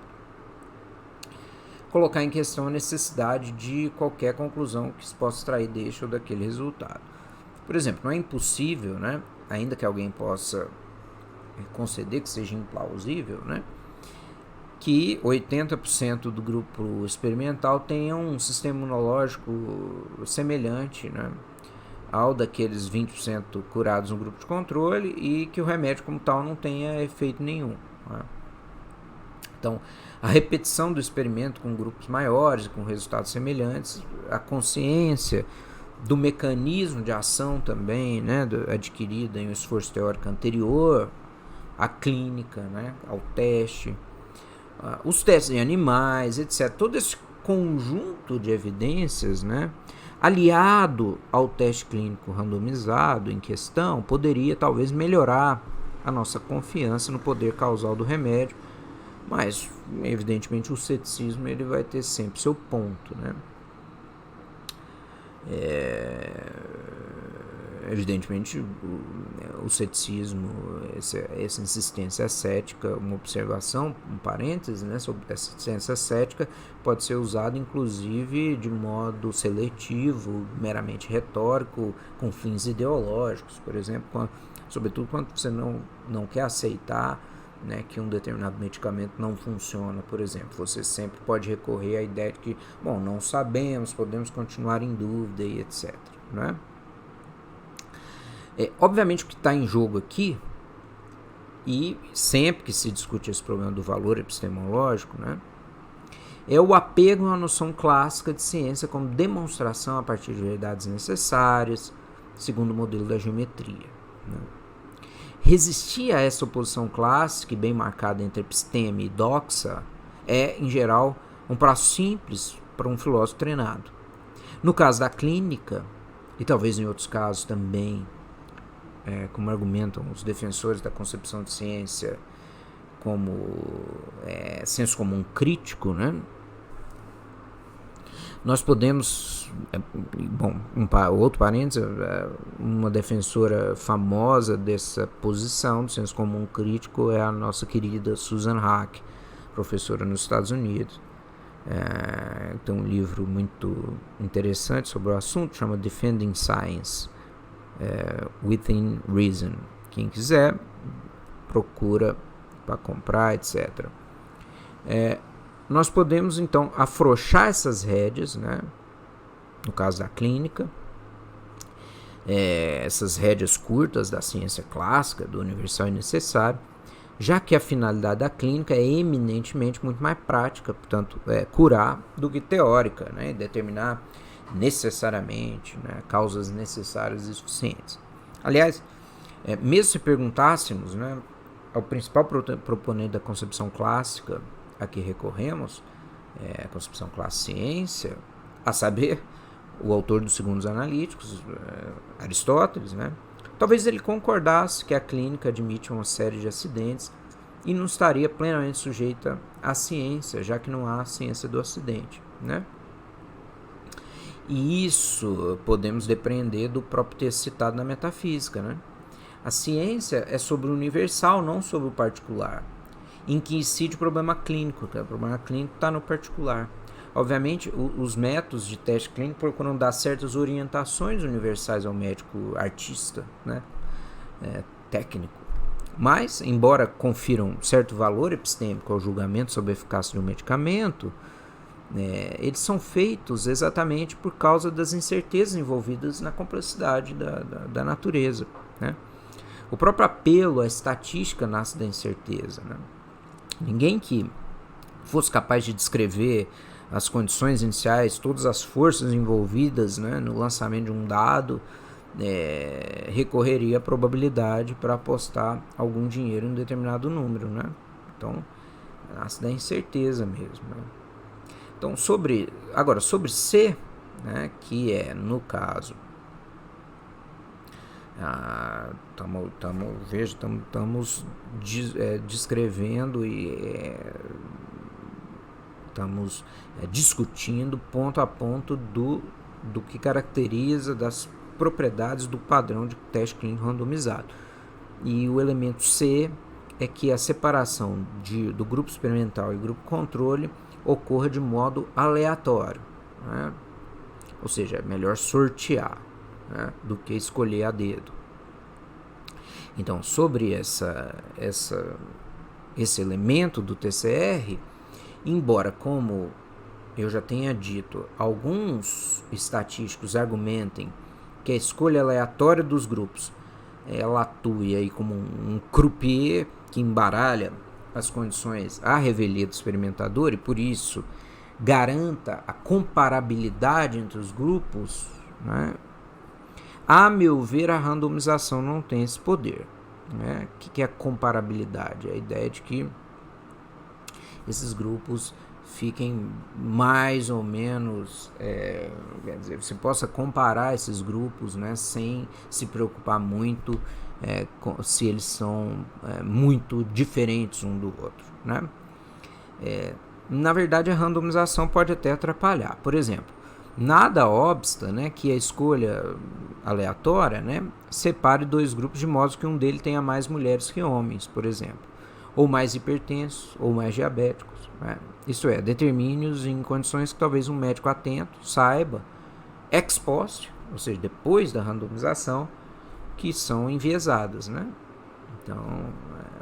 colocar em questão a necessidade de qualquer conclusão que se possa extrair deste ou daquele resultado. Por exemplo, não é impossível, né, ainda que alguém possa conceder que seja implausível, né, que 80% do grupo experimental tenha um sistema imunológico semelhante, né, ao daqueles 20% curados no grupo de controle e que o remédio como tal não tenha efeito nenhum, né? Então, a repetição do experimento com grupos maiores, com resultados semelhantes, a consciência do mecanismo de ação também, né, adquirida em um esforço teórico anterior à clínica, né, ao teste, os testes em animais, etc. Todo esse conjunto de evidências, né, aliado ao teste clínico randomizado em questão, poderia talvez melhorar a nossa confiança no poder causal do remédio, mas evidentemente o ceticismo ele vai ter sempre seu ponto, né? Evidentemente o ceticismo, essa insistência cética, uma observação, um parêntese, né, sobre essa insistência cética pode ser usada inclusive de modo seletivo, meramente retórico, com fins ideológicos, por exemplo, sobretudo quando você não quer aceitar, né, que um determinado medicamento não funciona, por exemplo. Você sempre pode recorrer à ideia de que, bom, não sabemos, podemos continuar em dúvida e etc. Né? Obviamente o que está em jogo aqui, e sempre que se discute esse problema do valor epistemológico, né, é o apego à noção clássica de ciência como demonstração a partir de verdades necessárias, segundo o modelo da geometria. Né? Resistir a essa oposição clássica e bem marcada entre episteme e doxa é, em geral, um prazo simples para um filósofo treinado. No caso da clínica, e talvez em outros casos também, como argumentam os defensores da concepção de ciência como senso comum crítico, né? Nós podemos, outro parênteses, uma defensora famosa dessa posição do senso comum crítico é a nossa querida Susan Haack, professora nos Estados Unidos. Tem um livro muito interessante sobre o assunto, chama Defending Science, Within Reason. Quem quiser, procura para comprar, etc. Nós podemos, então, afrouxar essas rédeas, né? No caso da clínica, essas rédeas curtas da ciência clássica, do universal e necessário, já que a finalidade da clínica é eminentemente muito mais prática, portanto, curar do que teórica, né? Determinar necessariamente, né, causas necessárias e suficientes. Aliás, mesmo se perguntássemos, né, ao principal proponente da concepção clássica a que recorremos, a concepção clássica ciência, a saber, o autor dos Segundos Analíticos, Aristóteles, né, talvez ele concordasse que a clínica admite uma série de acidentes e não estaria plenamente sujeita à ciência, já que não há ciência do acidente, né? E isso podemos depreender do próprio texto citado na metafísica, né? A ciência é sobre o universal, não sobre o particular, em que incide o problema clínico, que o problema clínico está no particular. Obviamente, os métodos de teste clínico procuram dar certas orientações universais ao médico artista, né? Técnico. Mas, embora confiram certo valor epistêmico ao julgamento sobre a eficácia de um medicamento, eles são feitos exatamente por causa das incertezas envolvidas na complexidade da natureza, né? O próprio apelo à estatística nasce da incerteza, né? Ninguém que fosse capaz de descrever as condições iniciais, todas as forças envolvidas, né, no lançamento de um dado, recorreria à probabilidade para apostar algum dinheiro em um determinado número, né? Então, nasce da incerteza mesmo, né? Então, sobre C, né, que é, no caso, Estamos descrevendo e estamos discutindo ponto a ponto do que caracteriza das propriedades do padrão de teste clínico randomizado. E o elemento C é que a separação do grupo experimental e grupo controle ocorra de modo aleatório, né? Ou seja, é melhor sortear, né, do que escolher a dedo. Então, sobre esse elemento do TCR, embora, como eu já tenha dito, alguns estatísticos argumentem que a escolha aleatória dos grupos ela atua aí como um croupier que embaralha as condições à revelia do experimentador e, por isso, garanta a comparabilidade entre os grupos, né? A meu ver, a randomização não tem esse poder, né? O que é a comparabilidade? A ideia de que esses grupos fiquem mais ou menos, quer dizer, você possa comparar esses grupos, né, sem se preocupar muito se eles são muito diferentes um do outro, né? Na verdade, a randomização pode até atrapalhar. Por exemplo, nada obsta, né, que a escolha aleatória, né, separe dois grupos de modo que um deles tenha mais mulheres que homens, por exemplo, ou mais hipertensos, ou mais diabéticos, né? Isso é, determine-os em condições que talvez um médico atento saiba, ex post, ou seja, depois da randomização, que são enviesadas, né? Então,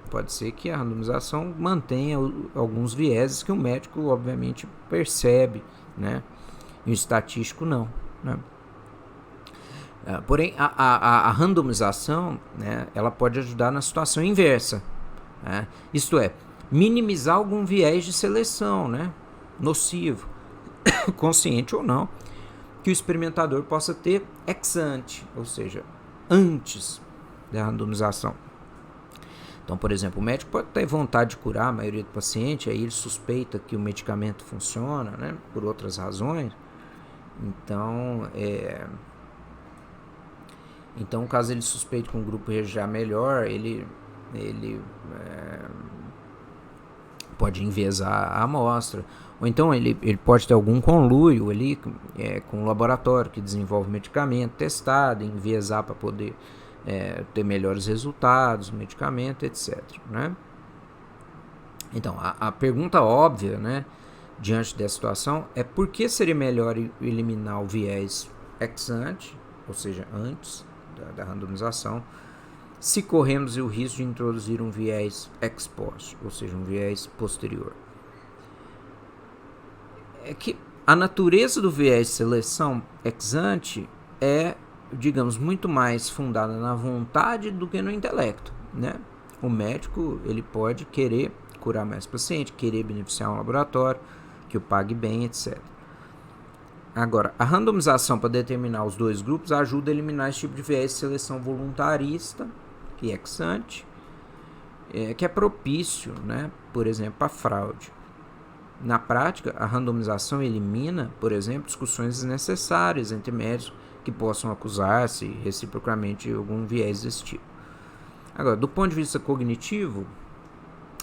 pode ser que a randomização mantenha alguns vieses que o médico, obviamente, percebe, né? E o estatístico não, né? Porém, a randomização, né, ela pode ajudar na situação inversa, né? Isto é, minimizar algum viés de seleção, né, nocivo, consciente ou não, que o experimentador possa ter ex ante, ou seja, antes da randomização. Então, por exemplo, o médico pode ter vontade de curar a maioria do paciente, aí ele suspeita que o medicamento funciona, né, por outras razões. Então, caso ele suspeite que um grupo reagir melhor, ele pode enviesar a amostra, ou então ele pode ter algum conluio ali com o laboratório que desenvolve medicamento testado, enviesar para poder ter melhores resultados, medicamento, etc., né? Então, a pergunta óbvia, né, diante dessa situação é por que seria melhor eliminar o viés ex ante, ou seja, antes da randomização, se corremos o risco de introduzir um viés ex post, ou seja, um viés posterior. É que a natureza do viés de seleção ex ante é, digamos, muito mais fundada na vontade do que no intelecto, né? O médico, ele pode querer curar mais paciente, querer beneficiar um laboratório, que o pague bem, etc. Agora, a randomização para determinar os dois grupos ajuda a eliminar esse tipo de viés de seleção voluntarista, que é ex ante, que é propício, né, por exemplo, para fraude. Na prática, a randomização elimina, por exemplo, discussões desnecessárias entre médicos que possam acusar-se reciprocamente de algum viés desse tipo. Agora, do ponto de vista cognitivo,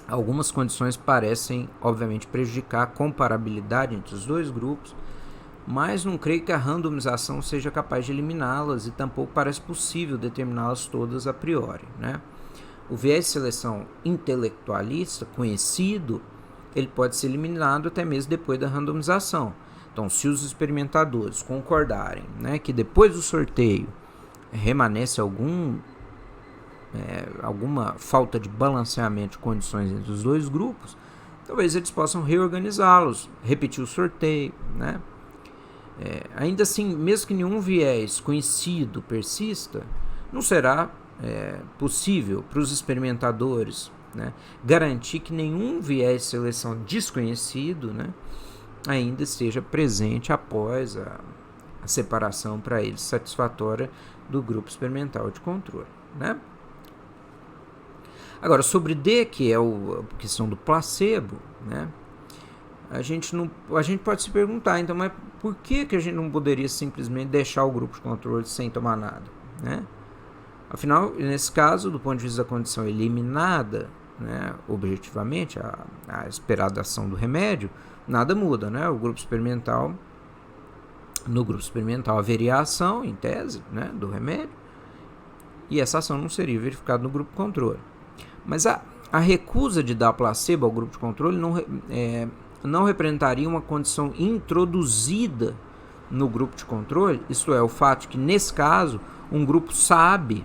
algumas condições parecem, obviamente, prejudicar a comparabilidade entre os dois grupos, mas não creio que a randomização seja capaz de eliminá-las e tampouco parece possível determiná-las todas a priori, né? O viés de seleção intelectualista, conhecido, ele pode ser eliminado até mesmo depois da randomização. Então, se os experimentadores concordarem, né, que depois do sorteio remanesce alguma falta de balanceamento de condições entre os dois grupos, talvez eles possam reorganizá-los, repetir o sorteio, né? Ainda assim, mesmo que nenhum viés conhecido persista, não será possível para os experimentadores, né, garantir que nenhum viés de seleção desconhecido, né, ainda esteja presente após a separação para eles satisfatória do grupo experimental de controle, né? Agora, sobre D, que é a questão do placebo, né, a gente pode se perguntar, então, mas por que a gente não poderia simplesmente deixar o grupo de controle sem tomar nada, né? Afinal, nesse caso, do ponto de vista da condição eliminada, né, objetivamente, a esperada ação do remédio, nada muda, né? No grupo experimental haveria a ação, em tese, né, do remédio, e essa ação não seria verificada no grupo controle. Mas a recusa de dar placebo ao grupo de controle não representaria uma condição introduzida no grupo de controle, isto é, o fato de que, nesse caso, um grupo sabe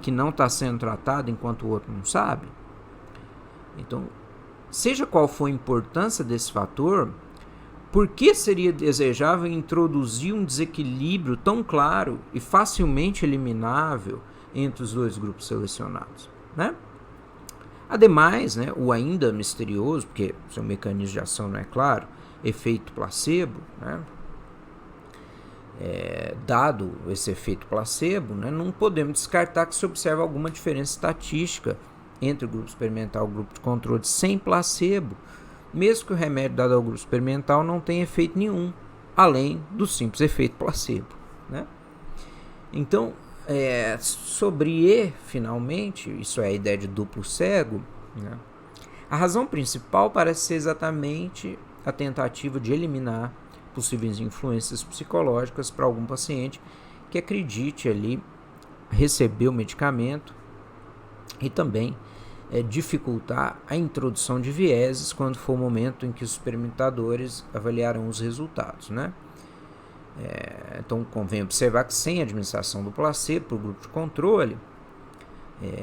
que não está sendo tratado enquanto o outro não sabe. Então, seja qual for a importância desse fator, por que seria desejável introduzir um desequilíbrio tão claro e facilmente eliminável entre os dois grupos selecionados, né? Ademais, né, o ainda misterioso, porque seu mecanismo de ação não é claro, efeito placebo, né? Dado esse efeito placebo, né, não podemos descartar que se observa alguma diferença estatística entre o grupo experimental e o grupo de controle sem placebo, mesmo que o remédio dado ao grupo experimental não tenha efeito nenhum, além do simples efeito placebo, né? Então, finalmente, isso é a ideia de duplo cego, né? A razão principal parece ser exatamente a tentativa de eliminar possíveis influências psicológicas para algum paciente que acredite ali receber o medicamento e também dificultar a introdução de vieses quando for o momento em que os experimentadores avaliarão os resultados, né? Então convém observar que sem a administração do placebo para o grupo de controle,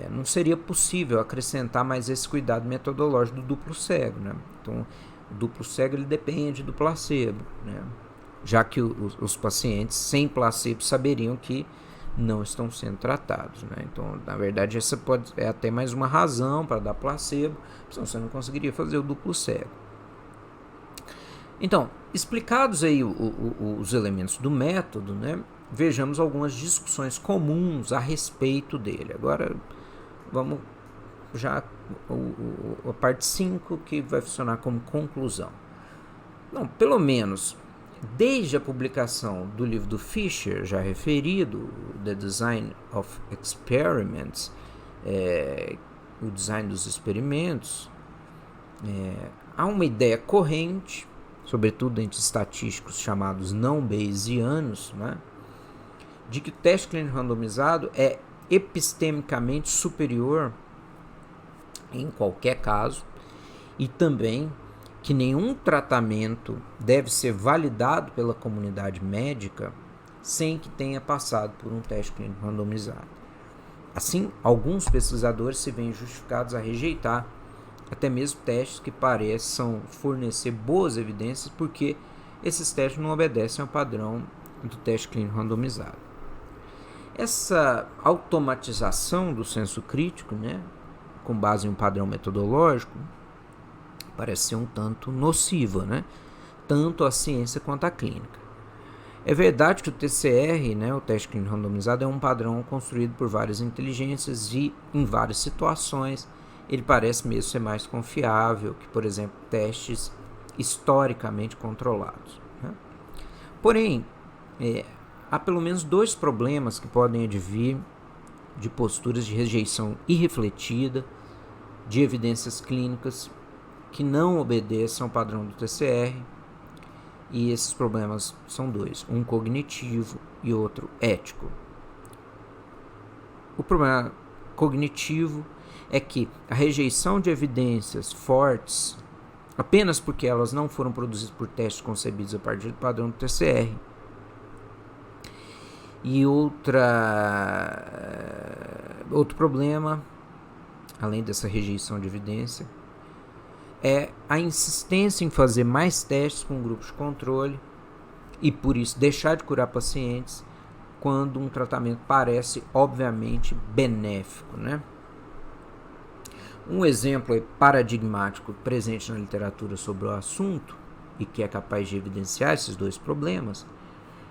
não seria possível acrescentar mais esse cuidado metodológico do duplo cego, né? Então o duplo cego ele depende do placebo, né? Já que os pacientes sem placebo saberiam que não estão sendo tratados, né? Então, na verdade, essa é até mais uma razão para dar placebo, senão você não conseguiria fazer o duplo cego. Então, explicados aí os elementos do método, né, vejamos algumas discussões comuns a respeito dele. Agora, vamos já a parte 5, que vai funcionar como conclusão. Não, pelo menos desde a publicação do livro do Fisher, já referido, The Design of Experiments, o design dos experimentos, há uma ideia corrente, sobretudo entre estatísticos chamados não bayesianos, né, de que o teste clínico randomizado é epistemicamente superior em qualquer caso, e também que nenhum tratamento deve ser validado pela comunidade médica sem que tenha passado por um teste clínico randomizado. Assim, alguns pesquisadores se veem justificados a rejeitar até mesmo testes que pareçam fornecer boas evidências, porque esses testes não obedecem ao padrão do teste clínico randomizado. Essa automatização do senso crítico, né, com base em um padrão metodológico, parece ser um tanto nociva, né? Tanto a ciência quanto a clínica. É verdade que o TCR, né, o teste clínico randomizado, é um padrão construído por várias inteligências e, em várias situações, ele parece mesmo ser mais confiável que, por exemplo, testes historicamente controlados, né? Porém, há pelo menos dois problemas que podem advir de posturas de rejeição irrefletida de evidências clínicas que não obedeçam ao padrão do TCR, e esses problemas são dois, um cognitivo e outro ético. O problema cognitivo é que a rejeição de evidências fortes, apenas porque elas não foram produzidas por testes concebidos a partir do padrão do TCR, e outro problema, além dessa rejeição de evidência, é a insistência em fazer mais testes com grupos de controle e, por isso, deixar de curar pacientes quando um tratamento parece, obviamente, benéfico, né? Um exemplo paradigmático presente na literatura sobre o assunto e que é capaz de evidenciar esses dois problemas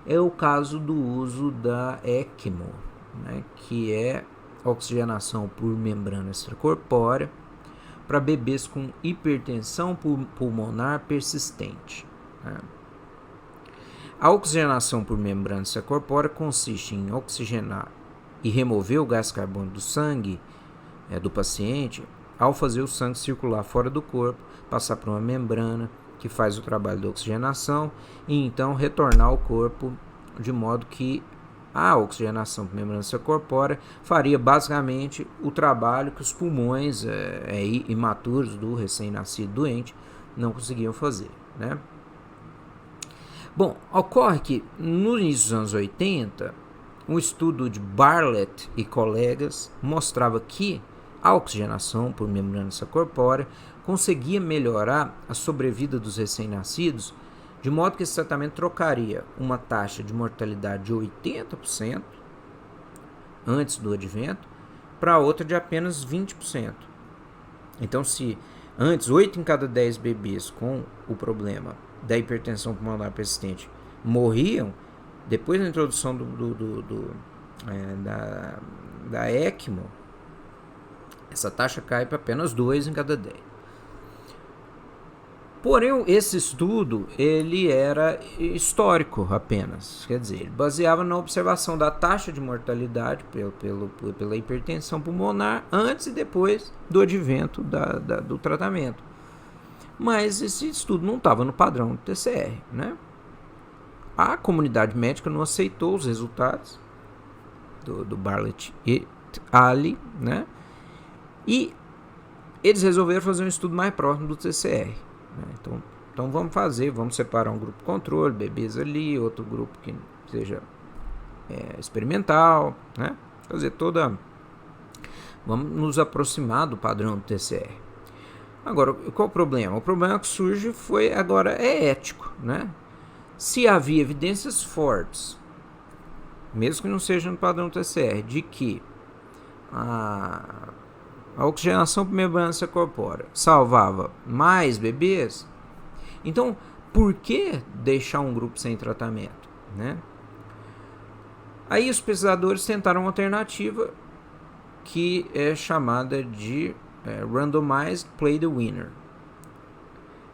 é o caso do uso da ECMO, né, que é oxigenação por membrana extracorpórea para bebês com hipertensão pulmonar persistente, né? A oxigenação por membrana extracorpórea consiste em oxigenar e remover o gás carbônico do sangue do paciente, ao fazer o sangue circular fora do corpo, passar por uma membrana que faz o trabalho da oxigenação e então retornar ao corpo, de modo que a oxigenação por membrana extracorpórea faria basicamente o trabalho que os pulmões imaturos do recém-nascido doente não conseguiam fazer, né? Bom, ocorre que no início dos anos 80, um estudo de Bartlett e colegas mostrava que a oxigenação por membrana extracorpórea conseguia melhorar a sobrevida dos recém-nascidos, de modo que esse tratamento trocaria uma taxa de mortalidade de 80% antes do advento para outra de apenas 20%. Então, se antes 8 em cada 10 bebês com o problema da hipertensão pulmonar persistente morriam, depois da introdução da ECMO, essa taxa cai para apenas 2 em cada 10. Porém, esse estudo ele era histórico apenas, quer dizer, ele baseava na observação da taxa de mortalidade pela hipertensão pulmonar antes e depois do advento do tratamento. Mas esse estudo não estava no padrão do TCR, né? A comunidade médica não aceitou os resultados do Bartlett e al., né? E eles resolveram fazer um estudo mais próximo do TCR. Né? Então vamos separar um grupo controle, bebês ali, outro grupo que seja experimental, né? Vamos nos aproximar do padrão do TCR. Agora, qual o problema? O problema que surge agora é ético, né? Se havia evidências fortes, mesmo que não seja no padrão TCR, de que a oxigenação por membrana extracorpórea salvava mais bebês, então por que deixar um grupo sem tratamento, né? Aí os pesquisadores tentaram uma alternativa que é chamada de Randomized Play the Winner,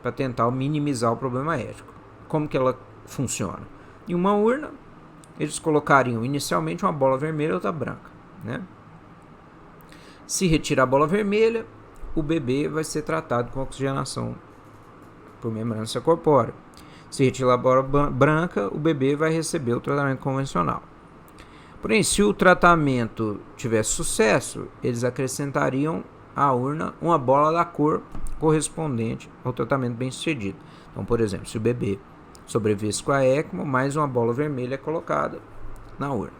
para tentar minimizar o problema ético. Como que ela funciona? Em uma urna, eles colocariam inicialmente uma bola vermelha e outra branca, né? Se retirar a bola vermelha, o bebê vai ser tratado com oxigenação por membrana extracorpórea. Se retirar a bola branca, o bebê vai receber o tratamento convencional. Porém, se o tratamento tivesse sucesso, eles acrescentariam à urna uma bola da cor correspondente ao tratamento bem sucedido. Então, por exemplo, se o bebê sobrevivesse com a ECMO, mais uma bola vermelha é colocada na urna.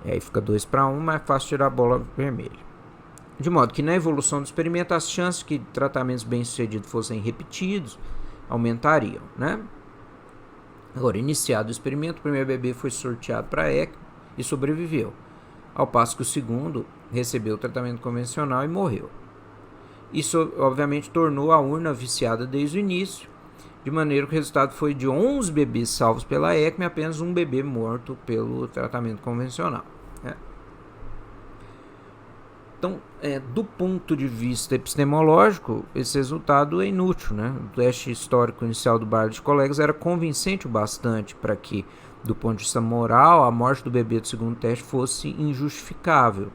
E aí fica 2-1, mais fácil tirar a bola vermelha. De modo que na evolução do experimento, as chances que tratamentos bem sucedidos fossem repetidos aumentariam, né? Agora, iniciado o experimento, o primeiro bebê foi sorteado para a ECMO e sobreviveu, ao passo que o segundo recebeu o tratamento convencional e morreu. Isso, obviamente, tornou a urna viciada desde o início, de maneira que o resultado foi de 11 bebês salvos pela ECMO e apenas um bebê morto pelo tratamento convencional, né? Então, do ponto de vista epistemológico, esse resultado é inútil, né? O teste histórico inicial do Bartlett e colegas era convincente o bastante para que, do ponto de vista moral, a morte do bebê do segundo teste fosse injustificável.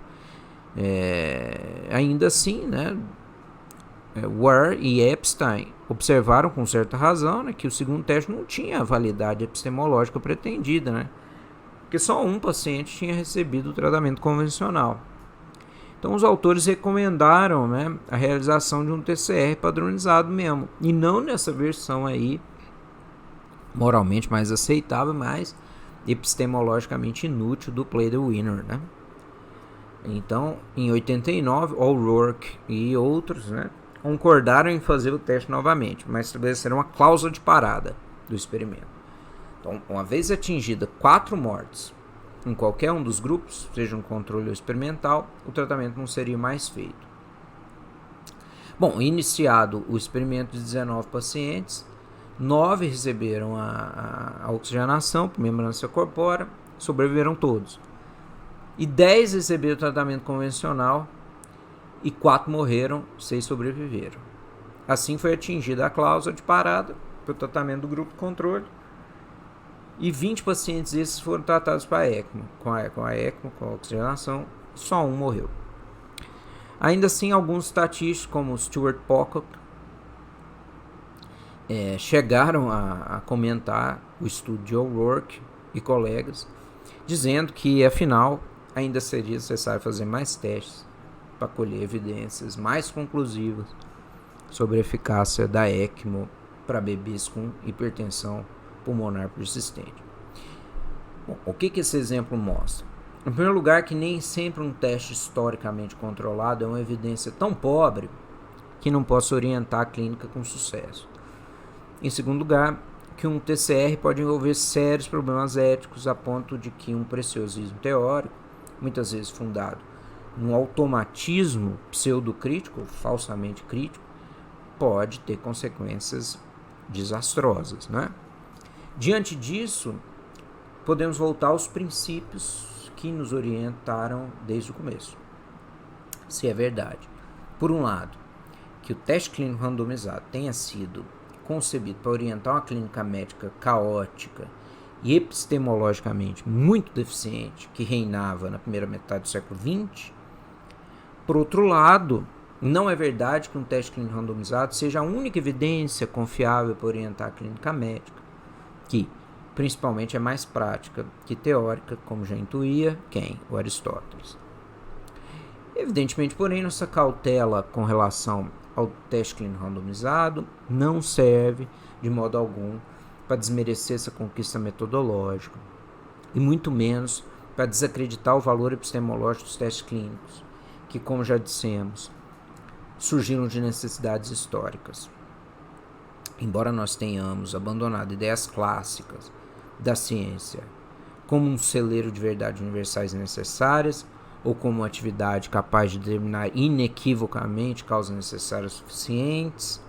Ainda assim, né, Ware e Epstein observaram com certa razão, né, que o segundo teste não tinha a validade epistemológica pretendida, né, porque só um paciente tinha recebido o tratamento convencional. Então os autores recomendaram, né, a realização de um TCR padronizado mesmo, e não nessa versão aí moralmente mais aceitável, mas epistemologicamente inútil do Play the Winner, né? Então, em 89, O'Rourke e outros, né, concordaram em fazer o teste novamente, mas estabeleceram uma cláusula de parada do experimento. Então, uma vez atingida 4 mortes em qualquer um dos grupos, seja um controle ou experimental, o tratamento não seria mais feito. Bom, iniciado o experimento de 19 pacientes, 9 receberam a oxigenação por membrana extracorpórea, sobreviveram todos. E 10 receberam o tratamento convencional e 4 morreram, 6 sobreviveram. Assim foi atingida a cláusula de parada para o tratamento do grupo controle e 20 pacientes esses foram tratados com a ECMO, com a oxigenação, só um morreu. Ainda assim, alguns estatísticos, como Stuart Pocock, chegaram a comentar o estudo de O'Rourke e colegas, dizendo que, afinal, ainda seria necessário fazer mais testes para colher evidências mais conclusivas sobre a eficácia da ECMO para bebês com hipertensão pulmonar persistente. Bom, o que esse exemplo mostra? Em primeiro lugar, que nem sempre um teste historicamente controlado é uma evidência tão pobre que não possa orientar a clínica com sucesso. Em segundo lugar, que um TCR pode envolver sérios problemas éticos a ponto de que um preciosismo teórico, muitas vezes fundado num automatismo pseudocrítico, falsamente crítico, pode ter consequências desastrosas, né? Diante disso, podemos voltar aos princípios que nos orientaram desde o começo. Se é verdade, por um lado, que o teste clínico randomizado tenha sido concebido para orientar uma clínica médica caótica e epistemologicamente muito deficiente que reinava na primeira metade do século XX, por outro lado, não é verdade que um teste clínico randomizado seja a única evidência confiável para orientar a clínica médica, que principalmente é mais prática que teórica, como já intuía quem? O Aristóteles. Evidentemente, porém, nossa cautela com relação ao teste clínico randomizado não serve de modo algum para desmerecer essa conquista metodológica e muito menos para desacreditar o valor epistemológico dos testes clínicos, que, como já dissemos, surgiram de necessidades históricas. Embora nós tenhamos abandonado ideias clássicas da ciência como um celeiro de verdades universais necessárias ou como uma atividade capaz de determinar inequivocamente causas necessárias suficientes,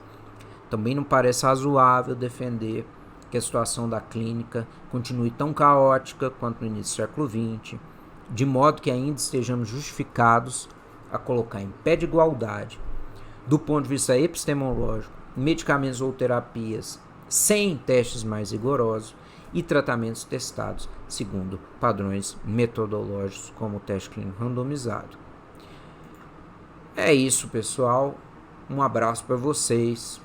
também não parece razoável defender que a situação da clínica continue tão caótica quanto no início do século XX, de modo que ainda estejamos justificados a colocar em pé de igualdade, do ponto de vista epistemológico, medicamentos ou terapias sem testes mais rigorosos e tratamentos testados segundo padrões metodológicos como o teste clínico randomizado. É isso, pessoal. Um abraço para vocês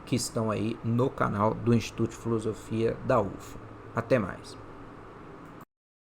que estão aí no canal do Instituto de Filosofia da UFA. Até mais.